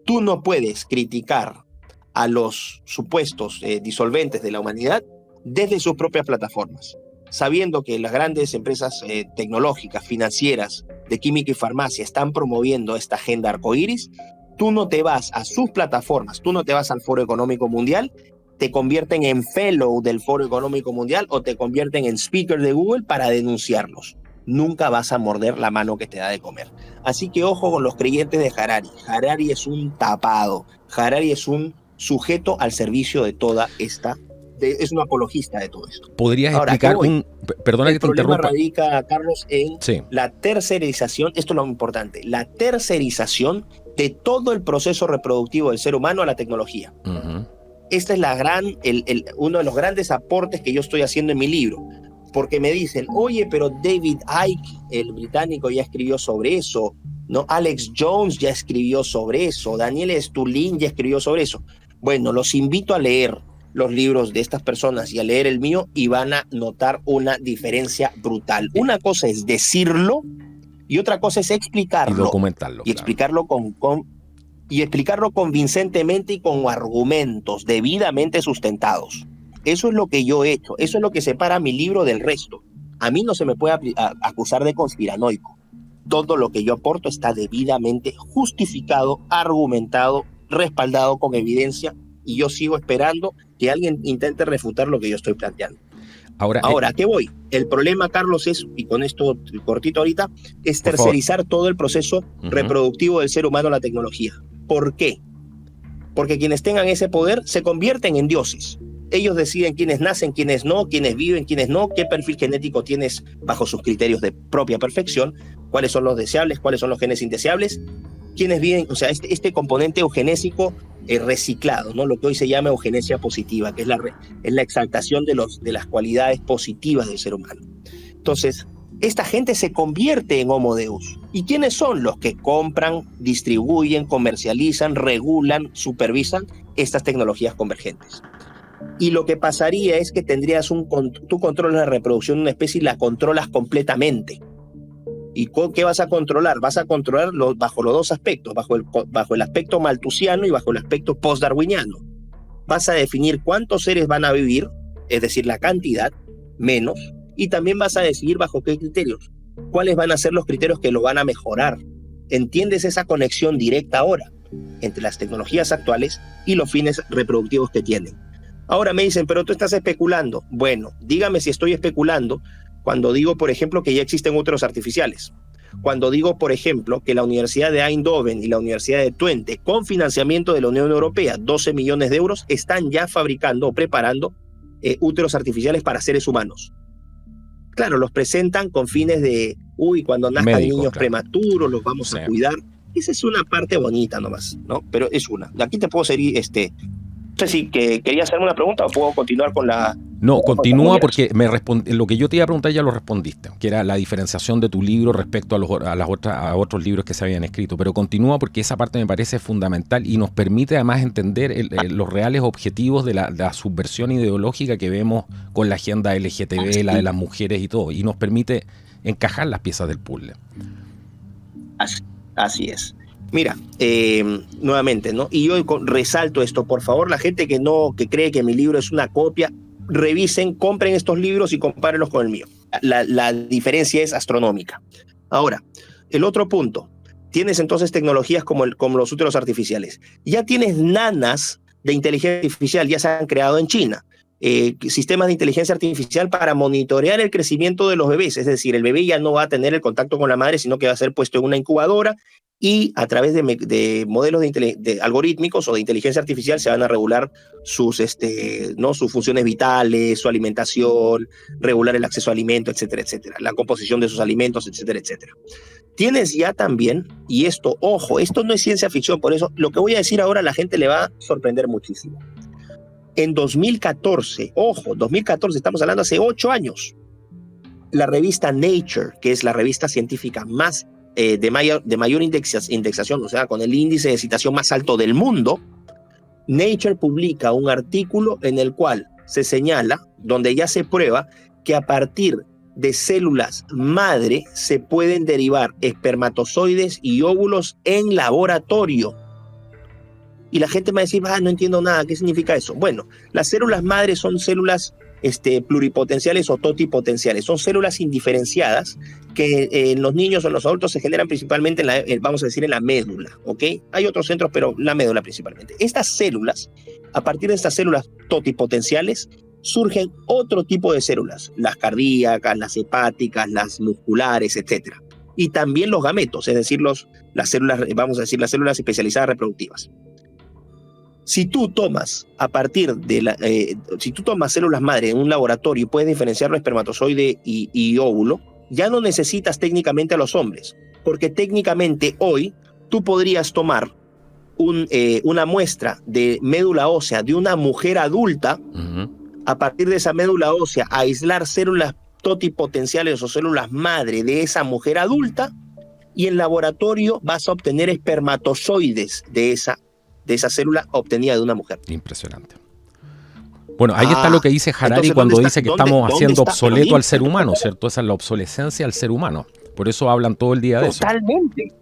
Tú no puedes criticar a los supuestos disolventes de la humanidad desde sus propias plataformas, sabiendo que las grandes empresas tecnológicas, financieras, de química y farmacia están promoviendo esta agenda arcoíris. Tú no te vas a sus plataformas, tú no te vas al Foro Económico Mundial, te convierten en fellow del Foro Económico Mundial o te convierten en speaker de Google para denunciarlos. Nunca vas a morder la mano que te da de comer. Así que ojo con los creyentes de Harari. Harari es un tapado. Harari es un sujeto al servicio de toda esta... es un apologista de todo esto. ¿Podrías explicar perdona que te interrumpa? El problema radica, Carlos, en la tercerización, esto es lo importante, la tercerización de todo el proceso reproductivo del ser humano a la tecnología. Uh-huh. Esta es uno de los grandes aportes que yo estoy haciendo en mi libro. Porque me dicen, oye, pero David Icke, el británico, ya escribió sobre eso, ¿no? Alex Jones ya escribió sobre eso, Daniel Stulin ya escribió sobre eso. Bueno, los invito a leer los libros de estas personas y a leer el mío y van a notar una diferencia brutal. Una cosa es decirlo y otra cosa es explicarlo. Y documentarlo. Y explicarlo y explicarlo convincentemente y con argumentos debidamente sustentados. Eso es lo que yo he hecho, eso es lo que separa mi libro del resto. A mí no se me puede acusar de conspiranoico. Todo lo que yo aporto está debidamente justificado, argumentado, respaldado con evidencia, y yo sigo esperando que alguien intente refutar lo que yo estoy planteando. Ahora, ¿a qué voy? El problema, Carlos, es, y con esto cortito ahorita, es tercerizar todo el proceso reproductivo del ser humano a la tecnología. ¿Por qué? Porque quienes tengan ese poder se convierten en dioses. Ellos deciden quiénes nacen, quiénes no, quiénes viven, quiénes no, qué perfil genético tienes bajo sus criterios de propia perfección, cuáles son los deseables, cuáles son los genes indeseables, quiénes viven, o sea, este componente eugenésico reciclado, ¿no? Lo que hoy se llama eugenesia positiva, que es la exaltación de las cualidades positivas del ser humano. Entonces, esta gente se convierte en Homo Deus. ¿Y quiénes son los que compran, distribuyen, comercializan, regulan, supervisan estas tecnologías convergentes? Y lo que pasaría es que tendrías tú controlas la reproducción de una especie y la controlas completamente. ¿Y qué vas a controlar? Vas a controlar bajo los dos aspectos, bajo el aspecto malthusiano y bajo el aspecto post-darwiniano. Vas a definir cuántos seres van a vivir, es decir, la cantidad, menos, y también vas a decidir bajo qué criterios. ¿Cuáles van a ser los criterios que lo van a mejorar? ¿Entiendes esa conexión directa ahora entre las tecnologías actuales y los fines reproductivos que tienen? Ahora me dicen, pero tú estás especulando. Bueno, dígame si estoy especulando cuando digo, por ejemplo, que ya existen úteros artificiales. Cuando digo, por ejemplo, que la Universidad de Eindhoven y la Universidad de Twente, con financiamiento de la Unión Europea, 12 millones de euros, están ya fabricando o preparando úteros artificiales para seres humanos. Claro, los presentan con fines de, cuando nazcan niños prematuros, los vamos a cuidar. Esa es una parte bonita nomás, ¿no? Pero es una. Aquí te puedo seguir, no sé si quería hacerme una pregunta o puedo continuar con la... No, continúa porque lo que yo te iba a preguntar ya lo respondiste, que era la diferenciación de tu libro respecto a otros libros que se habían escrito. Pero continúa porque esa parte me parece fundamental y nos permite además entender los reales objetivos de la subversión ideológica que vemos con la agenda LGTB, la de las mujeres y todo. Y nos permite encajar las piezas del puzzle. Así es. Mira, nuevamente, ¿no? Y yo resalto esto, por favor, la gente que cree que mi libro es una copia, revisen, compren estos libros y compárenlos con el mío. La diferencia es astronómica. Ahora, el otro punto, tienes entonces tecnologías como los úteros artificiales. Ya tienes nanas de inteligencia artificial, ya se han creado en China. Sistemas de inteligencia artificial para monitorear el crecimiento de los bebés, es decir, el bebé ya no va a tener el contacto con la madre, sino que va a ser puesto en una incubadora y a través de modelos de algorítmicos o de inteligencia artificial se van a regular sus funciones vitales, su alimentación, regular el acceso a alimentos, etcétera, etcétera, la composición de sus alimentos, etcétera, etcétera. Tienes ya también, y esto, ojo, esto no es ciencia ficción, por eso lo que voy a decir ahora a la gente le va a sorprender muchísimo. En 2014, ojo, 2014, estamos hablando hace 8 años, la revista Nature, que es la revista científica más de mayor indexación, o sea, con el índice de citación más alto del mundo, Nature publica un artículo en el cual se señala, donde ya se prueba que a partir de células madre se pueden derivar espermatozoides y óvulos en laboratorio. Y la gente me va a decir, no entiendo nada, ¿qué significa eso? Bueno, las células madre son células pluripotenciales o totipotenciales. Son células indiferenciadas que en los niños o en los adultos se generan principalmente, vamos a decir, en la médula, ¿ok? Hay otros centros, pero la médula principalmente. Estas células, a partir de estas células totipotenciales, surgen otro tipo de células, las cardíacas, las hepáticas, las musculares, etc. Y también los gametos, es decir, las células, vamos a decir, las células especializadas reproductivas. Si tú tomas si tú tomas células madre en un laboratorio y puedes diferenciar espermatozoide y óvulo, ya no necesitas técnicamente a los hombres, porque técnicamente hoy tú podrías tomar una muestra de médula ósea de una mujer adulta, a partir de esa médula ósea aislar células totipotenciales o células madre de esa mujer adulta, y en laboratorio vas a obtener espermatozoides de esa célula obtenida de una mujer. Impresionante. Bueno, ahí está lo que dice Harari, entonces, cuando dice que estamos haciendo obsoleto al ser humano, ¿cierto? Esa es la obsolescencia del ser humano. Por eso hablan todo el día de eso. Totalmente.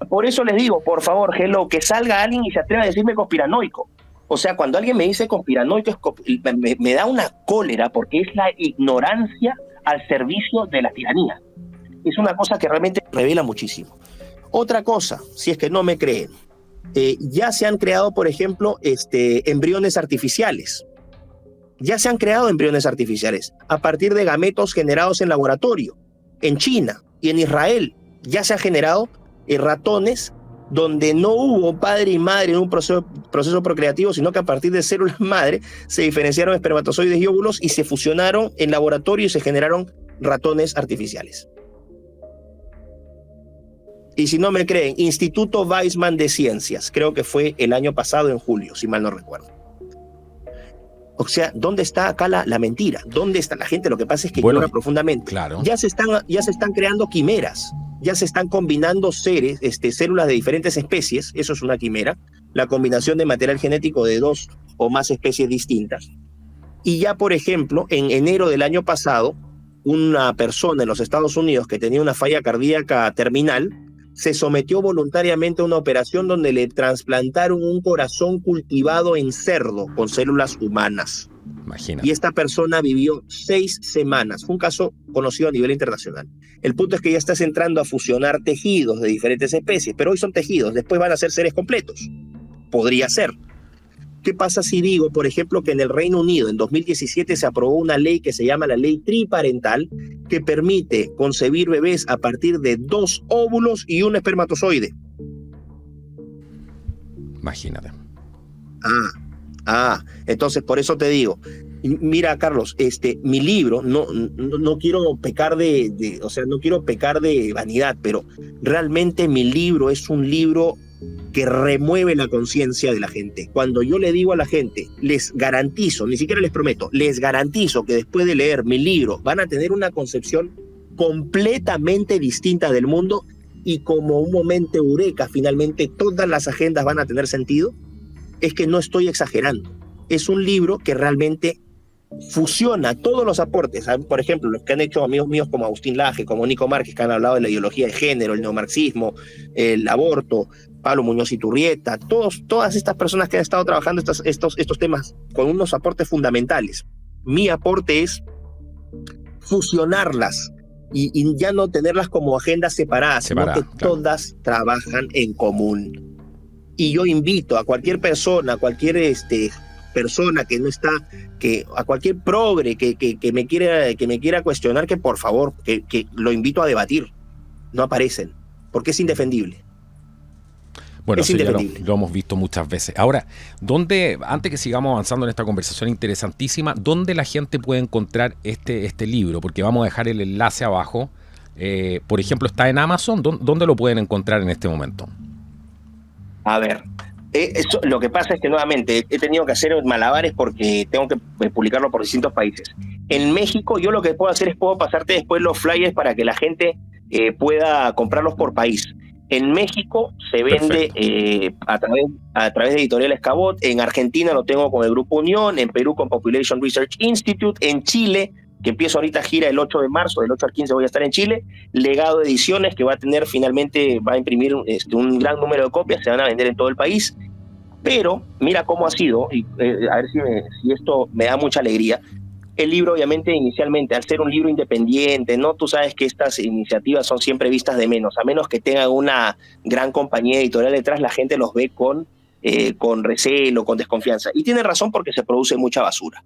Por eso les digo, por favor, hello, que salga alguien y se atreva a decirme conspiranoico. O sea, cuando alguien me dice conspiranoico, me da una cólera, porque es la ignorancia al servicio de la tiranía. Es una cosa que realmente revela muchísimo. Otra cosa, si es que no me creen, ya se han creado, por ejemplo, embriones artificiales. Ya se han creado embriones artificiales a partir de gametos generados en laboratorio. En China y en Israel ya se han generado ratones donde no hubo padre y madre en un proceso procreativo, sino que a partir de células madre se diferenciaron espermatozoides y óvulos y se fusionaron en laboratorio y se generaron ratones artificiales. Y si no me creen, Instituto Weizmann de Ciencias, creo que fue el año pasado en julio, si mal no recuerdo. O sea, ¿dónde está acá la mentira? ¿Dónde está la gente? Lo que pasa es que ignora profundamente. Claro. Ya se están creando quimeras, ya se están combinando células de diferentes especies, eso es una quimera, la combinación de material genético de 2 o más especies distintas. Y ya, por ejemplo, en enero del año pasado, una persona en los Estados Unidos que tenía una falla cardíaca terminal se sometió voluntariamente a una operación donde le trasplantaron un corazón cultivado en cerdo con células humanas. Imagínate. Y esta persona vivió 6 semanas. Fue un caso conocido a nivel internacional. El punto es que ya estás entrando a fusionar tejidos de diferentes especies, pero hoy son tejidos, después van a ser seres completos. Podría ser. ¿Qué pasa si digo, por ejemplo, que en el Reino Unido en 2017 se aprobó una ley que se llama la ley triparental, que permite concebir bebés a partir de 2 óvulos y un espermatozoide? Imagínate. Entonces por eso te digo, mira, Carlos, mi libro, no quiero pecar no quiero pecar de vanidad, pero realmente mi libro es un libro que remueve la conciencia de la gente. Cuando yo le digo a la gente, les garantizo, ni siquiera les prometo, les garantizo que después de leer mi libro van a tener una concepción completamente distinta del mundo, y como un momento eureka, finalmente todas las agendas van a tener sentido, es que no estoy exagerando. Es un libro que realmente fusiona todos los aportes. Por ejemplo, los que han hecho amigos míos como Agustín Laje, como Nico Márquez, que han hablado de la ideología de género, el neomarxismo, el aborto, Pablo Muñoz Iturrieta, todas estas personas que han estado trabajando estos temas con unos aportes fundamentales. Mi aporte es fusionarlas y ya no tenerlas como agendas separadas, sino que todas trabajan en común. Y yo invito a cualquier persona, a cualquier persona que no está, a cualquier progre que me quiera cuestionar, que por favor, que lo invito a debatir. No aparecen, porque es indefendible. Bueno, eso ya lo hemos visto muchas veces. Ahora, antes que sigamos avanzando en esta conversación interesantísima, ¿dónde la gente puede encontrar este libro? Porque vamos a dejar el enlace abajo. Por ejemplo, está en Amazon. ¿Dónde lo pueden encontrar en este momento? A ver, Lo que pasa es que nuevamente he tenido que hacer malabares porque tengo que publicarlo por distintos países. En México yo lo que puedo hacer es puedo pasarte después los flyers para que la gente pueda comprarlos por país. En México se vende a través de Editoriales Cabot. En Argentina lo tengo con el Grupo Unión, en Perú con Population Research Institute, en Chile, que empiezo ahorita gira el 8 de marzo, del 8 al 15 voy a estar en Chile, Legado Ediciones, que va a tener finalmente, va a imprimir un gran número de copias, se van a vender en todo el país. Pero mira cómo ha sido, y a ver si esto me da mucha alegría. El libro, obviamente, inicialmente, al ser un libro independiente, ¿no? Tú sabes que estas iniciativas son siempre vistas de menos, a menos que tengan una gran compañía editorial detrás, la gente los ve con recelo, con desconfianza. Y tiene razón porque se produce mucha basura.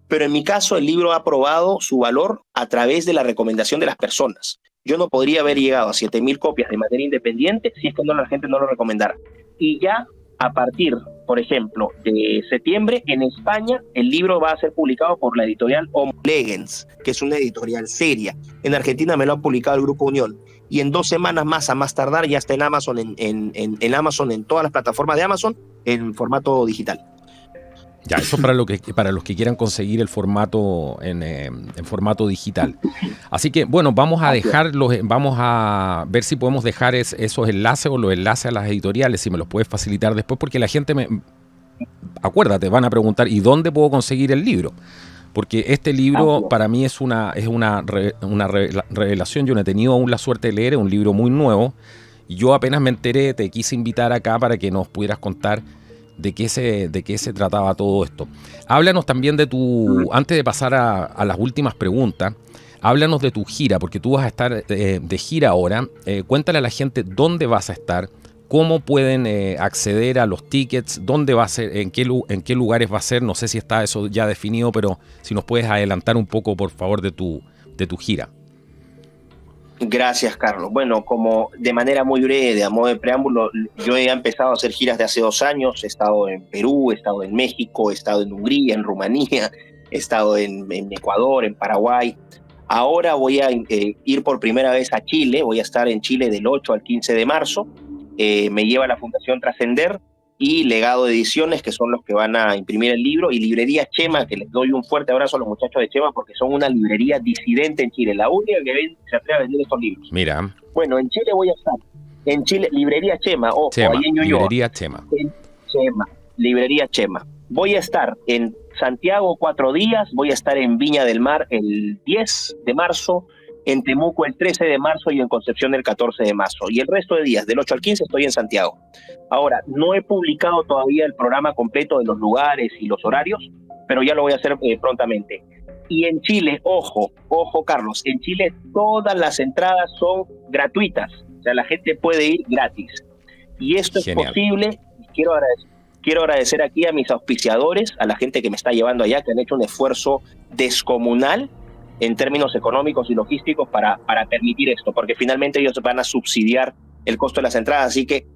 Pero en mi caso, el libro ha probado su valor a través de la recomendación de las personas. Yo no podría haber llegado a 7.000 copias de manera independiente si es que la gente no lo recomendara. Y ya a partir, por ejemplo, de septiembre, en España, el libro va a ser publicado por la editorial Homo Legens, que es una editorial seria. En Argentina me lo ha publicado el Grupo Unión. Y en 2 semanas más, a más tardar, ya está en Amazon, en Amazon, en todas las plataformas de Amazon, en formato digital. Ya, eso es para los que quieran conseguir el formato en formato digital. Así que, bueno, vamos a ver si podemos dejar esos enlaces o los enlaces a las editoriales, si me los puedes facilitar después, porque la gente acuérdate, van a preguntar, ¿y dónde puedo conseguir el libro? Porque este libro para mí es una revelación. Yo no he tenido aún la suerte de leer, es un libro muy nuevo, y yo apenas me enteré, te quise invitar acá para que nos pudieras contar de qué se trataba todo esto. Háblanos también de antes de pasar a las últimas preguntas, háblanos de tu gira, porque tú vas a estar de gira ahora. Cuéntale a la gente dónde vas a estar, cómo pueden acceder a los tickets, dónde va a ser, en qué lugares va a ser. No sé si está eso ya definido, pero si nos puedes adelantar un poco, por favor, de tu gira. Gracias, Carlos. Bueno, como de manera muy breve, a modo de preámbulo, yo he empezado a hacer giras de hace 2 años. He estado en Perú, he estado en México, he estado en Hungría, en Rumanía, he estado en Ecuador, en Paraguay. Ahora voy a ir por primera vez a Chile. Voy a estar en Chile del 8 al 15 de marzo. Me lleva la Fundación Trascender y Legado Ediciones, que son los que van a imprimir el libro, y Librería Chema, que les doy un fuerte abrazo a los muchachos de Chema porque son una librería disidente en Chile, la única que se atreve a vender estos libros. Mira. Bueno, en Chile voy a estar. En Chile, Librería Chema, Chema, ahí en Ñuñoa. Librería Chema. Librería Chema. Voy a estar en Santiago 4 días, voy a estar en Viña del Mar el 10 de marzo, en Temuco el 13 de marzo y en Concepción el 14 de marzo. Y el resto de días, del 8 al 15, estoy en Santiago. Ahora, no he publicado todavía el programa completo de los lugares y los horarios, pero ya lo voy a hacer prontamente. Y en Chile, ojo, Carlos, en Chile todas las entradas son gratuitas. O sea, la gente puede ir gratis. Y esto Genial. Es posible. Quiero agradecer aquí a mis auspiciadores, a la gente que me está llevando allá, que han hecho un esfuerzo descomunal en términos económicos y logísticos para permitir esto, porque finalmente ellos van a subsidiar el costo de las entradas. Así que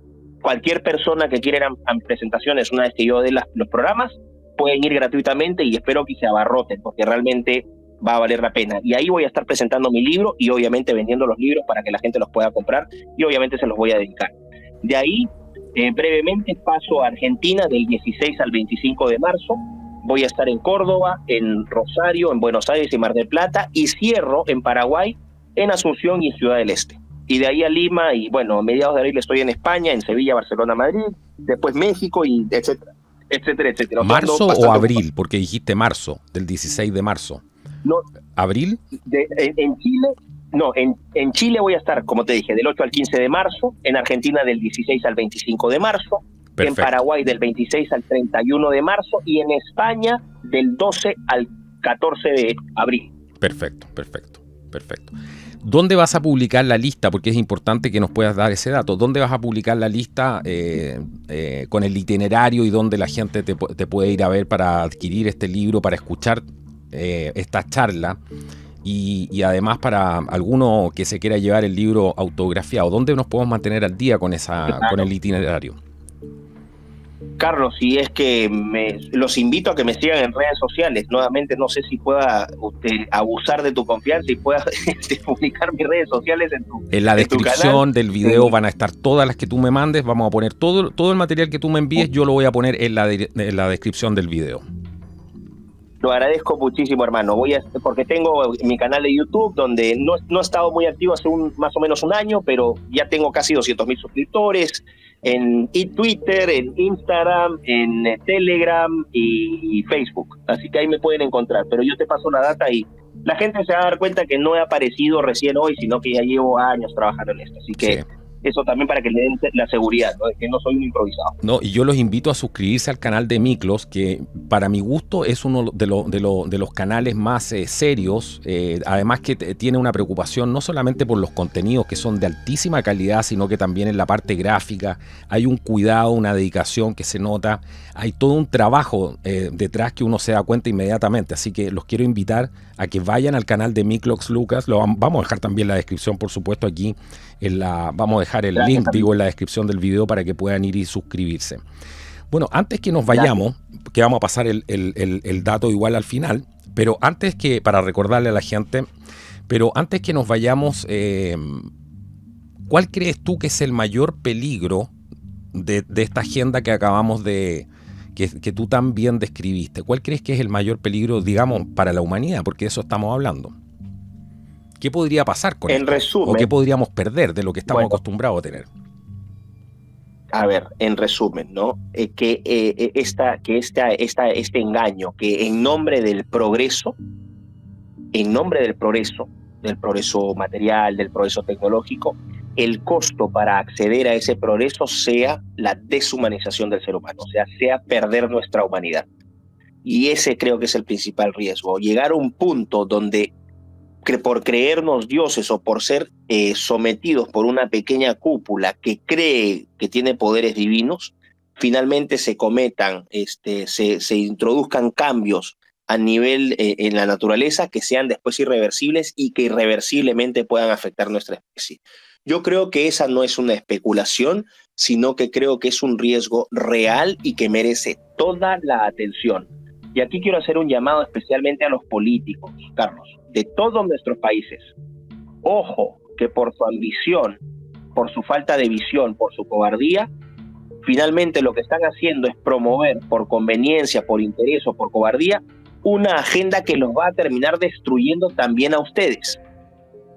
cualquier persona que quiera ir a mis presentaciones, una vez que yo dé los programas, pueden ir gratuitamente y espero que se abarroten, porque realmente va a valer la pena. Y ahí voy a estar presentando mi libro y obviamente vendiendo los libros para que la gente los pueda comprar y obviamente se los voy a dedicar. De ahí, brevemente paso a Argentina del 16 al 25 de marzo. Voy a estar en Córdoba, en Rosario, en Buenos Aires y Mar del Plata, y cierro en Paraguay, en Asunción y en Ciudad del Este. Y de ahí a Lima, y bueno, a mediados de abril estoy en España, en Sevilla, Barcelona, Madrid, después México, y etcétera, etcétera. ¿Marzo o abril? Porque dijiste marzo, del 16 de marzo. No, ¿Abril? En Chile, no, en Chile voy a estar, como te dije, del 8 al 15 de marzo, en Argentina del 16 al 25 de marzo, Perfecto. En Paraguay del 26 al 31 de marzo y en España del 12 al 14 de abril. Perfecto. ¿Dónde vas a publicar la lista? Porque es importante que nos puedas dar ese dato. ¿Dónde vas a publicar la lista con el itinerario y dónde la gente te puede ir a ver para adquirir este libro, para escuchar esta charla? Y además para alguno que se quiera llevar el libro autografiado, ¿dónde nos podemos mantener al día con el itinerario? Carlos, si es que los invito a que me sigan en redes sociales. Nuevamente, no sé si pueda abusar de tu confianza y pueda publicar mis redes sociales en la descripción del video van a estar todas las que tú me mandes. Vamos a poner todo el material que tú me envíes, yo lo voy a poner en la descripción del video. Lo agradezco muchísimo, hermano. Porque tengo mi canal de YouTube, donde no he estado muy activo hace más o menos un año, pero ya tengo casi 200,000 suscriptores. En Twitter, en Instagram, en Telegram y Facebook. Así que ahí me pueden encontrar. Pero yo te paso la data y la gente se va a dar cuenta que no he aparecido recién hoy, sino que ya llevo años trabajando en esto. Así que sí. Eso también para que le den la seguridad, ¿no? De que no soy un improvisado. No, y yo los invito a suscribirse al canal de Miklos, que para mi gusto es uno de los canales más serios, además que tiene una preocupación no solamente por los contenidos que son de altísima calidad, sino que también en la parte gráfica hay un cuidado, una dedicación que se nota, hay todo un trabajo detrás que uno se da cuenta inmediatamente, así que los quiero invitar a que vayan al canal de Miklos Lucas, vamos a dejar también la descripción, por supuesto, aquí vamos a dejar el link, en la descripción del video para que puedan ir y suscribirse. Bueno, antes que nos vayamos, que vamos a pasar el dato igual al final, pero antes que, para recordarle a la gente, pero antes que nos vayamos, ¿cuál crees tú que es el mayor peligro de esta agenda que acabamos que tú tan bien describiste? ¿Cuál crees que es el mayor peligro, digamos, para la humanidad? Porque de eso estamos hablando. ¿Qué podría pasar con esto? Resumen, ¿O qué podríamos perder de lo que estamos acostumbrados a tener? A ver, en resumen, ¿no? Este engaño que en nombre del progreso, del progreso material, del progreso tecnológico, el costo para acceder a ese progreso sea la deshumanización del ser humano, o sea perder nuestra humanidad. Y ese creo que es el principal riesgo, llegar a un punto donde por creernos dioses o por ser sometidos por una pequeña cúpula que cree que tiene poderes divinos, finalmente se cometan, se introduzcan cambios a nivel en la naturaleza que sean después irreversibles y que irreversiblemente puedan afectar nuestra especie. Yo creo que esa no es una especulación, sino que creo que es un riesgo real y que merece toda la atención. Y aquí quiero hacer un llamado especialmente a los políticos, Carlos, de todos nuestros países. Ojo, que por su ambición, por su falta de visión, por su cobardía, finalmente lo que están haciendo es promover por conveniencia, por interés o por cobardía, una agenda que los va a terminar destruyendo también a ustedes.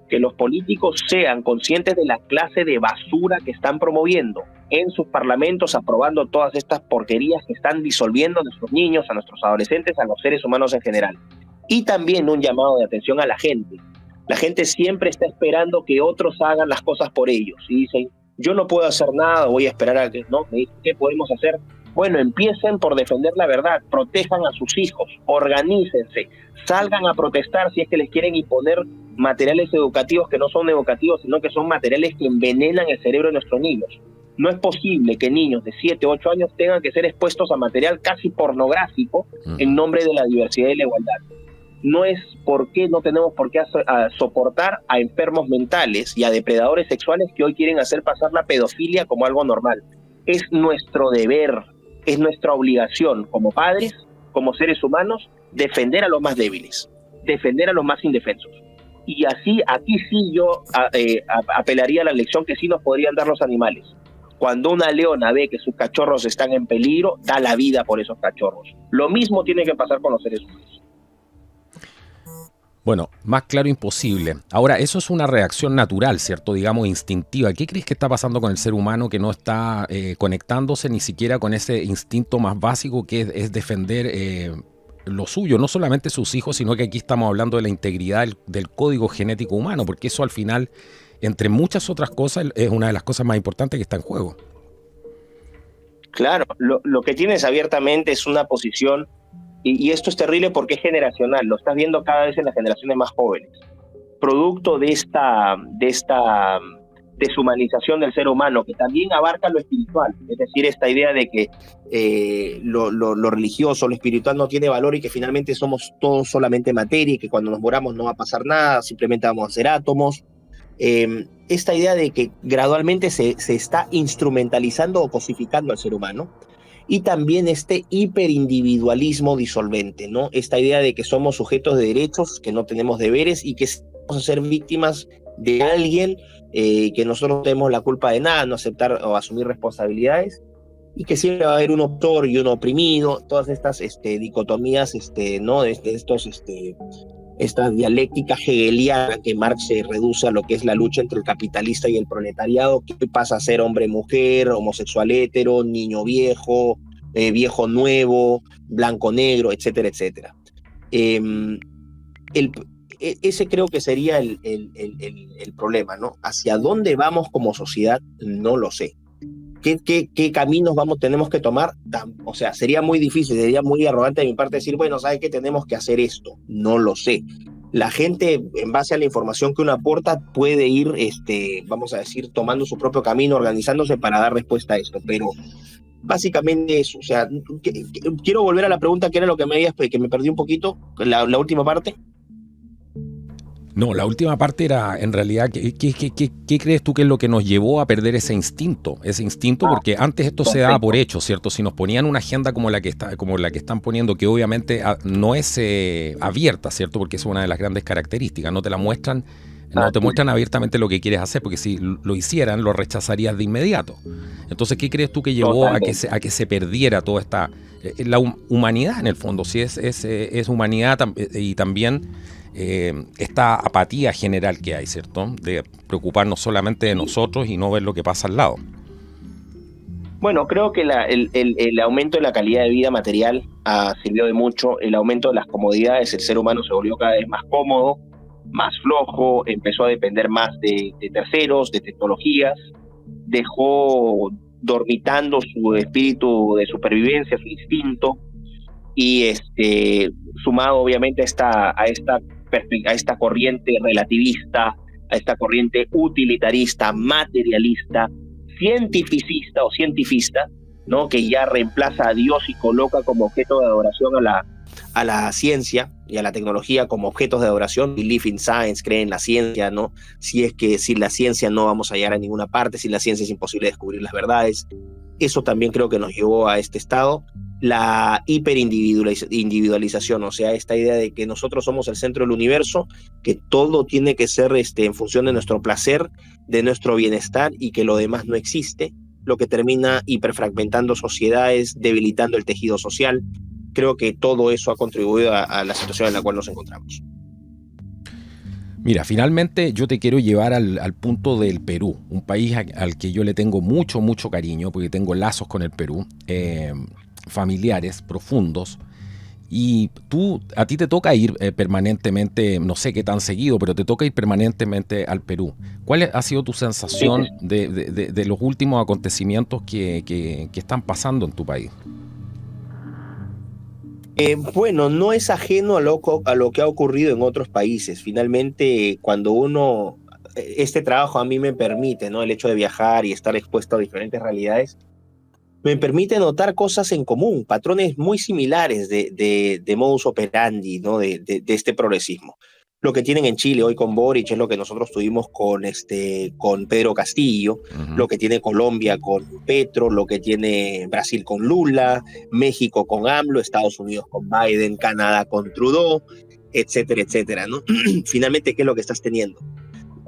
Que los políticos sean conscientes de la clase de basura que están promoviendo en sus parlamentos, aprobando todas estas porquerías que están disolviendo a nuestros niños, a nuestros adolescentes, a los seres humanos en general. Y también un llamado de atención a la gente. La gente siempre está esperando que otros hagan las cosas por ellos. Y dicen, yo no puedo hacer nada, voy a esperar a que... No, ¿qué podemos hacer? Bueno, empiecen por defender la verdad, protejan a sus hijos, organícense, salgan a protestar si es que les quieren imponer materiales educativos que no son educativos, sino que son materiales que envenenan el cerebro de nuestros niños. No es posible que niños de 7, 8 años tengan que ser expuestos a material casi pornográfico en nombre de la diversidad y la igualdad. No tenemos por qué soportar a enfermos mentales y a depredadores sexuales que hoy quieren hacer pasar la pedofilia como algo normal. Es nuestro deber, es nuestra obligación como padres, como seres humanos, defender a los más débiles, defender a los más indefensos. Y así, aquí sí yo apelaría a la lección que sí nos podrían dar los animales. Cuando una leona ve que sus cachorros están en peligro, da la vida por esos cachorros. Lo mismo tiene que pasar con los seres humanos. Bueno, más claro imposible. Ahora, eso es una reacción natural, ¿cierto? Digamos, instintiva. ¿Qué crees que está pasando con el ser humano que no está conectándose ni siquiera con ese instinto más básico que es defender lo suyo? No solamente sus hijos, sino que aquí estamos hablando de la integridad del código genético humano, porque eso al final, entre muchas otras cosas, es una de las cosas más importantes que está en juego. Claro, lo que tienes abiertamente es una posición... Y esto es terrible porque es generacional, lo estás viendo cada vez en las generaciones más jóvenes. Producto de esta deshumanización del ser humano, que también abarca lo espiritual, es decir, esta idea de que lo religioso, lo espiritual no tiene valor y que finalmente somos todos solamente materia y que cuando nos moramos no va a pasar nada, simplemente vamos a ser átomos. Esta idea de que gradualmente se está instrumentalizando o cosificando al ser humano. y también este hiperindividualismo disolvente, ¿no? Esta idea de que somos sujetos de derechos, que no tenemos deberes y que vamos a ser víctimas de alguien, que nosotros no tenemos la culpa de nada, no aceptar o asumir responsabilidades, y que siempre va a haber un autor y un oprimido, todas estas dicotomías, ¿no? Esta dialéctica hegeliana que Marx se reduce a lo que es la lucha entre el capitalista y el proletariado, que pasa a ser hombre-mujer, homosexual-hétero, niño-viejo, viejo nuevo, blanco-negro, etcétera, etcétera. Ese creo que sería el problema, ¿no? ¿Hacia dónde vamos como sociedad? No lo sé. ¿Qué caminos tenemos que tomar? O sea, sería muy difícil, sería muy arrogante de mi parte decir, bueno, ¿sabes qué? Tenemos que hacer esto. No lo sé. La gente, en base a la información que uno aporta, puede ir, vamos a decir, tomando su propio camino, organizándose para dar respuesta a esto. Pero básicamente eso. O sea, quiero volver a la pregunta que era lo que que me perdí un poquito, la última parte. No, la última parte era, en realidad, ¿qué crees tú que es lo que nos llevó a perder ese instinto? Ese instinto, porque antes esto se daba por hecho, ¿cierto? Si nos ponían una agenda como la que están poniendo, que obviamente no es abierta, ¿cierto? Porque es una de las grandes características, no te la muestran, no te muestran abiertamente lo que quieres hacer, porque si lo hicieran, lo rechazarías de inmediato. Entonces, ¿qué crees tú que llevó a que se perdiera toda esta, la humanidad en el fondo? Si es humanidad y también esta apatía general que hay, ¿cierto? De preocuparnos solamente de nosotros y no ver lo que pasa al lado. Bueno, creo que el aumento de la calidad de vida material sirvió de mucho. El aumento de las comodidades, el ser humano se volvió cada vez más cómodo, más flojo, empezó a depender más de terceros, de tecnologías, dejó dormitando su espíritu de supervivencia, su instinto, y sumado obviamente a esta corriente relativista, a esta corriente utilitarista, materialista, cientificista o cientifista, ¿no? Que ya reemplaza a Dios y coloca como objeto de adoración a la ciencia y a la tecnología como objetos de adoración. Believe in science, cree en la ciencia, ¿no? Si es que sin la ciencia no vamos a llegar a ninguna parte, sin la ciencia es imposible descubrir las verdades. Eso también creo que nos llevó a este estado. La hiperindividualización, o sea, esta idea de que nosotros somos el centro del universo, que todo tiene que ser en función de nuestro placer, de nuestro bienestar, y que lo demás no existe, lo que termina hiperfragmentando sociedades, debilitando el tejido social. Creo que todo eso ha contribuido a la situación en la cual nos encontramos. Mira, finalmente yo te quiero llevar al punto del Perú, un país al que yo le tengo mucho, mucho cariño, porque tengo lazos con el Perú, familiares, profundos, y a ti te toca ir permanentemente, no sé qué tan seguido, pero te toca ir permanentemente al Perú. ¿Cuál ha sido tu sensación de los últimos acontecimientos que están pasando en tu país? Bueno, no es ajeno a lo que ha ocurrido en otros países. Finalmente, cuando este trabajo a mí me permite, ¿no? El hecho de viajar y estar expuesto a diferentes realidades, me permite notar cosas en común, patrones muy similares de modus operandi, ¿no? De este progresismo. Lo que tienen en Chile hoy con Boric es lo que nosotros tuvimos con Pedro Castillo, lo que tiene Colombia con Petro, lo que tiene Brasil con Lula, México con AMLO, Estados Unidos con Biden, Canadá con Trudeau, etcétera, etcétera, ¿no? Finalmente, ¿qué es lo que estás teniendo?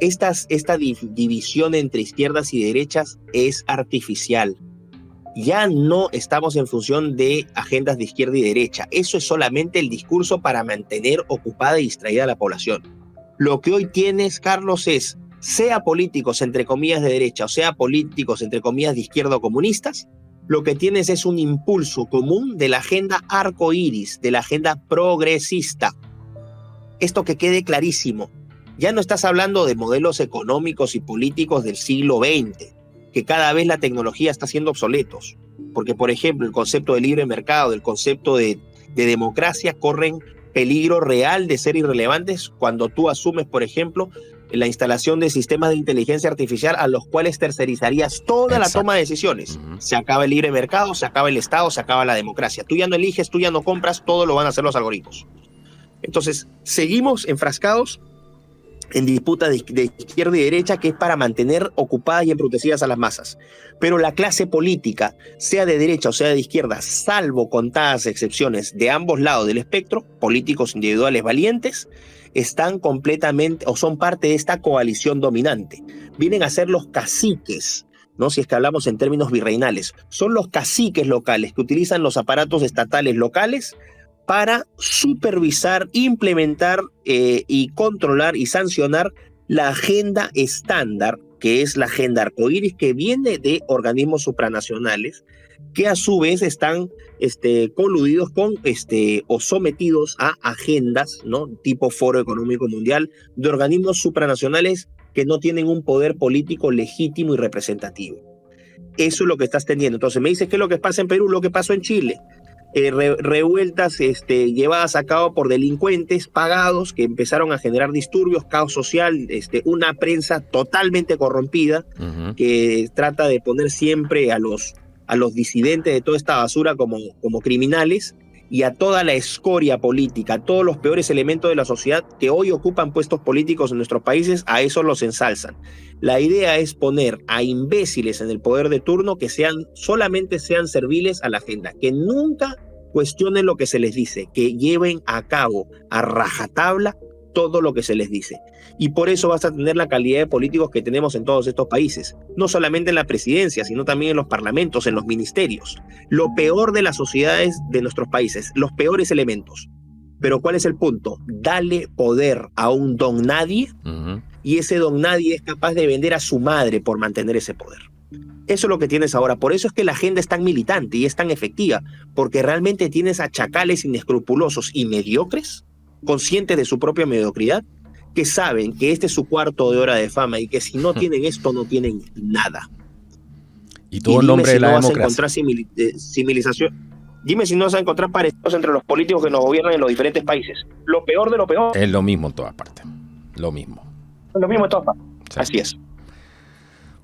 Esta división entre izquierdas y derechas es artificial. Ya no estamos en función de agendas de izquierda y derecha. Eso es solamente el discurso para mantener ocupada y distraída a la población. Lo que hoy tienes, Carlos, es, sea políticos entre comillas de derecha o sea políticos entre comillas de izquierda o comunistas, lo que tienes es un impulso común de la agenda arcoíris, de la agenda progresista. Esto que quede clarísimo. Ya no estás hablando de modelos económicos y políticos del siglo XX, que cada vez la tecnología está siendo obsoletos. Porque, por ejemplo, el concepto de libre mercado, el concepto de democracia corren peligro real de ser irrelevantes cuando tú asumes, por ejemplo, la instalación de sistemas de inteligencia artificial a los cuales tercerizarías toda la toma de decisiones. Se acaba el libre mercado, se acaba el Estado, se acaba la democracia. Tú ya no eliges, tú ya no compras, todo lo van a hacer los algoritmos. Entonces, seguimos enfrascados en disputa de izquierda y derecha, que es para mantener ocupadas y embrutecidas a las masas. Pero la clase política, sea de derecha o sea de izquierda, salvo contadas excepciones de ambos lados del espectro, políticos individuales valientes, están completamente o son parte de esta coalición dominante. Vienen a ser los caciques, ¿no? Si es que hablamos en términos virreinales, son los caciques locales que utilizan los aparatos estatales locales para supervisar, implementar y controlar y sancionar la agenda estándar, que es la agenda arcoíris, que viene de organismos supranacionales, que a su vez están coludidos con o sometidos a agendas, ¿no? Tipo Foro Económico Mundial, de organismos supranacionales que no tienen un poder político legítimo y representativo. Eso es lo que estás teniendo. Entonces me dices, ¿qué es lo que pasa en Perú? Lo que pasó en Chile. Revueltas llevadas a cabo por delincuentes pagados que empezaron a generar disturbios, caos social, una prensa totalmente corrompida que trata de poner siempre a los disidentes de toda esta basura como criminales, y a toda la escoria política, a todos los peores elementos de la sociedad que hoy ocupan puestos políticos en nuestros países, a eso los ensalzan. La idea es poner a imbéciles en el poder de turno que solamente sean serviles a la agenda, que nunca cuestionen lo que se les dice, que lleven a cabo a rajatabla todo lo que se les dice. Y por eso vas a tener la calidad de políticos que tenemos en todos estos países, no solamente en la presidencia, sino también en los parlamentos, en los ministerios. Lo peor de las sociedades de nuestros países, los peores elementos. Pero ¿cuál es el punto? Dale poder a un don nadie, y ese don nadie es capaz de vender a su madre por mantener ese poder. Eso es lo que tienes ahora. Por eso es que la agenda es tan militante y es tan efectiva, porque realmente tienes a chacales inescrupulosos y mediocres, conscientes de su propia mediocridad, que saben que este es su cuarto de hora de fama y que si no tienen esto, no tienen nada. Y todo en nombre de la democracia. Vas a encontrar civilización. Dime si no vas a encontrar parecidos entre los políticos que nos gobiernan en los diferentes países. Lo peor de lo peor. Es lo mismo en todas partes. Lo mismo. Es lo mismo en todas partes. Sí. Así es.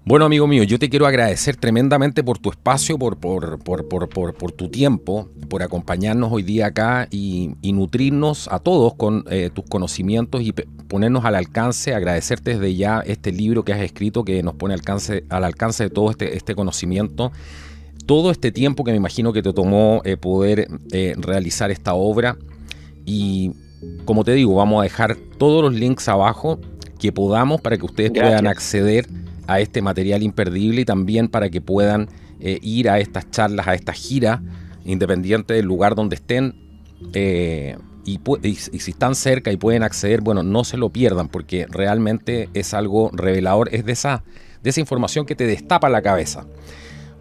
Bueno, amigo mío, yo te quiero agradecer tremendamente por tu espacio, por tu tiempo, por acompañarnos hoy día acá y nutrirnos a todos con tus conocimientos y ponernos al alcance, agradecerte desde ya este libro que has escrito que nos pone al alcance de todo este conocimiento, todo este tiempo que me imagino que te tomó poder realizar esta obra. Y como te digo, vamos a dejar todos los links abajo que podamos para que ustedes puedan acceder a este material imperdible y también para que puedan ir a estas charlas, a esta gira, independiente del lugar donde estén, y si están cerca y pueden acceder, bueno, no se lo pierdan porque realmente es algo revelador, es de esa información que te destapa la cabeza.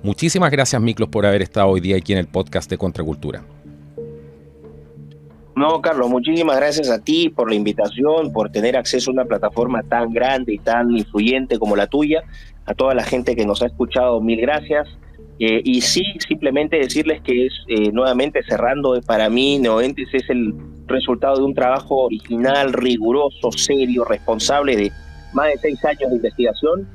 Muchísimas gracias, Miklos, por haber estado hoy día aquí en el podcast de Contracultura. No, Carlos, muchísimas gracias a ti por la invitación, por tener acceso a una plataforma tan grande y tan influyente como la tuya. A toda la gente que nos ha escuchado, mil gracias. Y sí, simplemente decirles que es, nuevamente cerrando, para mí, Neoentes es el resultado de un trabajo original, riguroso, serio, responsable de más de 6 años de investigación,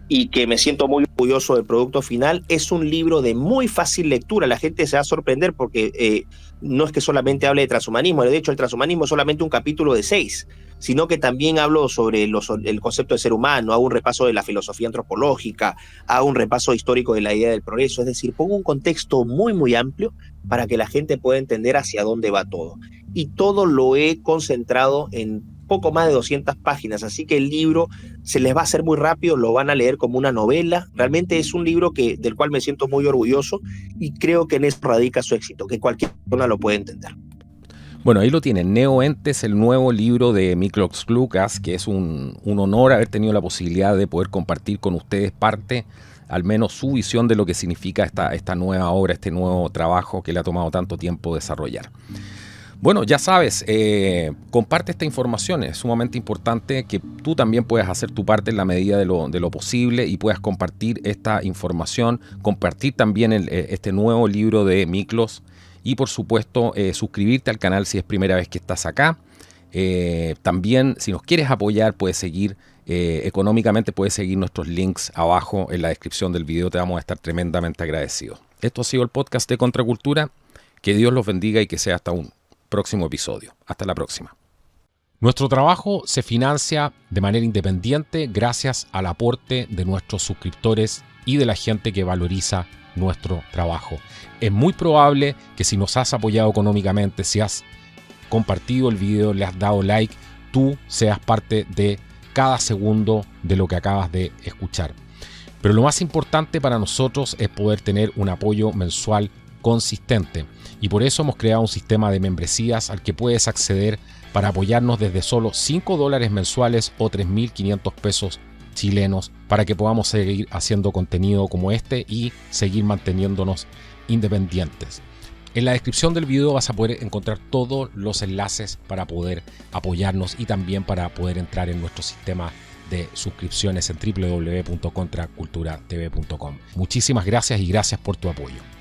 y que me siento muy orgulloso del producto final. Es un libro de muy fácil lectura, la gente se va a sorprender porque no es que solamente hable de transhumanismo, de hecho el transhumanismo es solamente un capítulo de 6, sino que también hablo sobre el concepto de ser humano, hago un repaso de la filosofía antropológica, hago un repaso histórico de la idea del progreso, es decir, pongo un contexto muy muy amplio para que la gente pueda entender hacia dónde va todo. Y todo lo he concentrado en poco más de 200 páginas, así que el libro se les va a hacer muy rápido, lo van a leer como una novela. Realmente es un libro del cual me siento muy orgulloso y creo que en eso radica su éxito, que cualquier persona lo puede entender. Bueno, ahí lo tienen, Neoentes, el nuevo libro de Miklos Kloukas, que es un honor haber tenido la posibilidad de poder compartir con ustedes parte, al menos su visión de lo que significa esta nueva obra, este nuevo trabajo que le ha tomado tanto tiempo desarrollar. Bueno, ya sabes, comparte esta información, es sumamente importante que tú también puedas hacer tu parte en la medida de lo posible y puedas compartir esta información, compartir también este nuevo libro de Miklos y por supuesto suscribirte al canal si es primera vez que estás acá. También si nos quieres apoyar puedes seguir económicamente, puedes seguir nuestros links abajo en la descripción del video, te vamos a estar tremendamente agradecidos. Esto ha sido el podcast de Contracultura, que Dios los bendiga y que sea hasta un próximo episodio. Hasta la próxima. Nuestro trabajo se financia de manera independiente gracias al aporte de nuestros suscriptores y de la gente que valoriza nuestro trabajo. Es muy probable que si nos has apoyado económicamente, si has compartido el video, le has dado like, tú seas parte de cada segundo de lo que acabas de escuchar. Pero lo más importante para nosotros es poder tener un apoyo mensual consistente, y por eso hemos creado un sistema de membresías al que puedes acceder para apoyarnos desde solo $5 mensuales o 3.500 pesos chilenos, para que podamos seguir haciendo contenido como este y seguir manteniéndonos independientes. En la descripción del video vas a poder encontrar todos los enlaces para poder apoyarnos y también para poder entrar en nuestro sistema de suscripciones en www.contraculturatv.com. Muchísimas gracias y gracias por tu apoyo.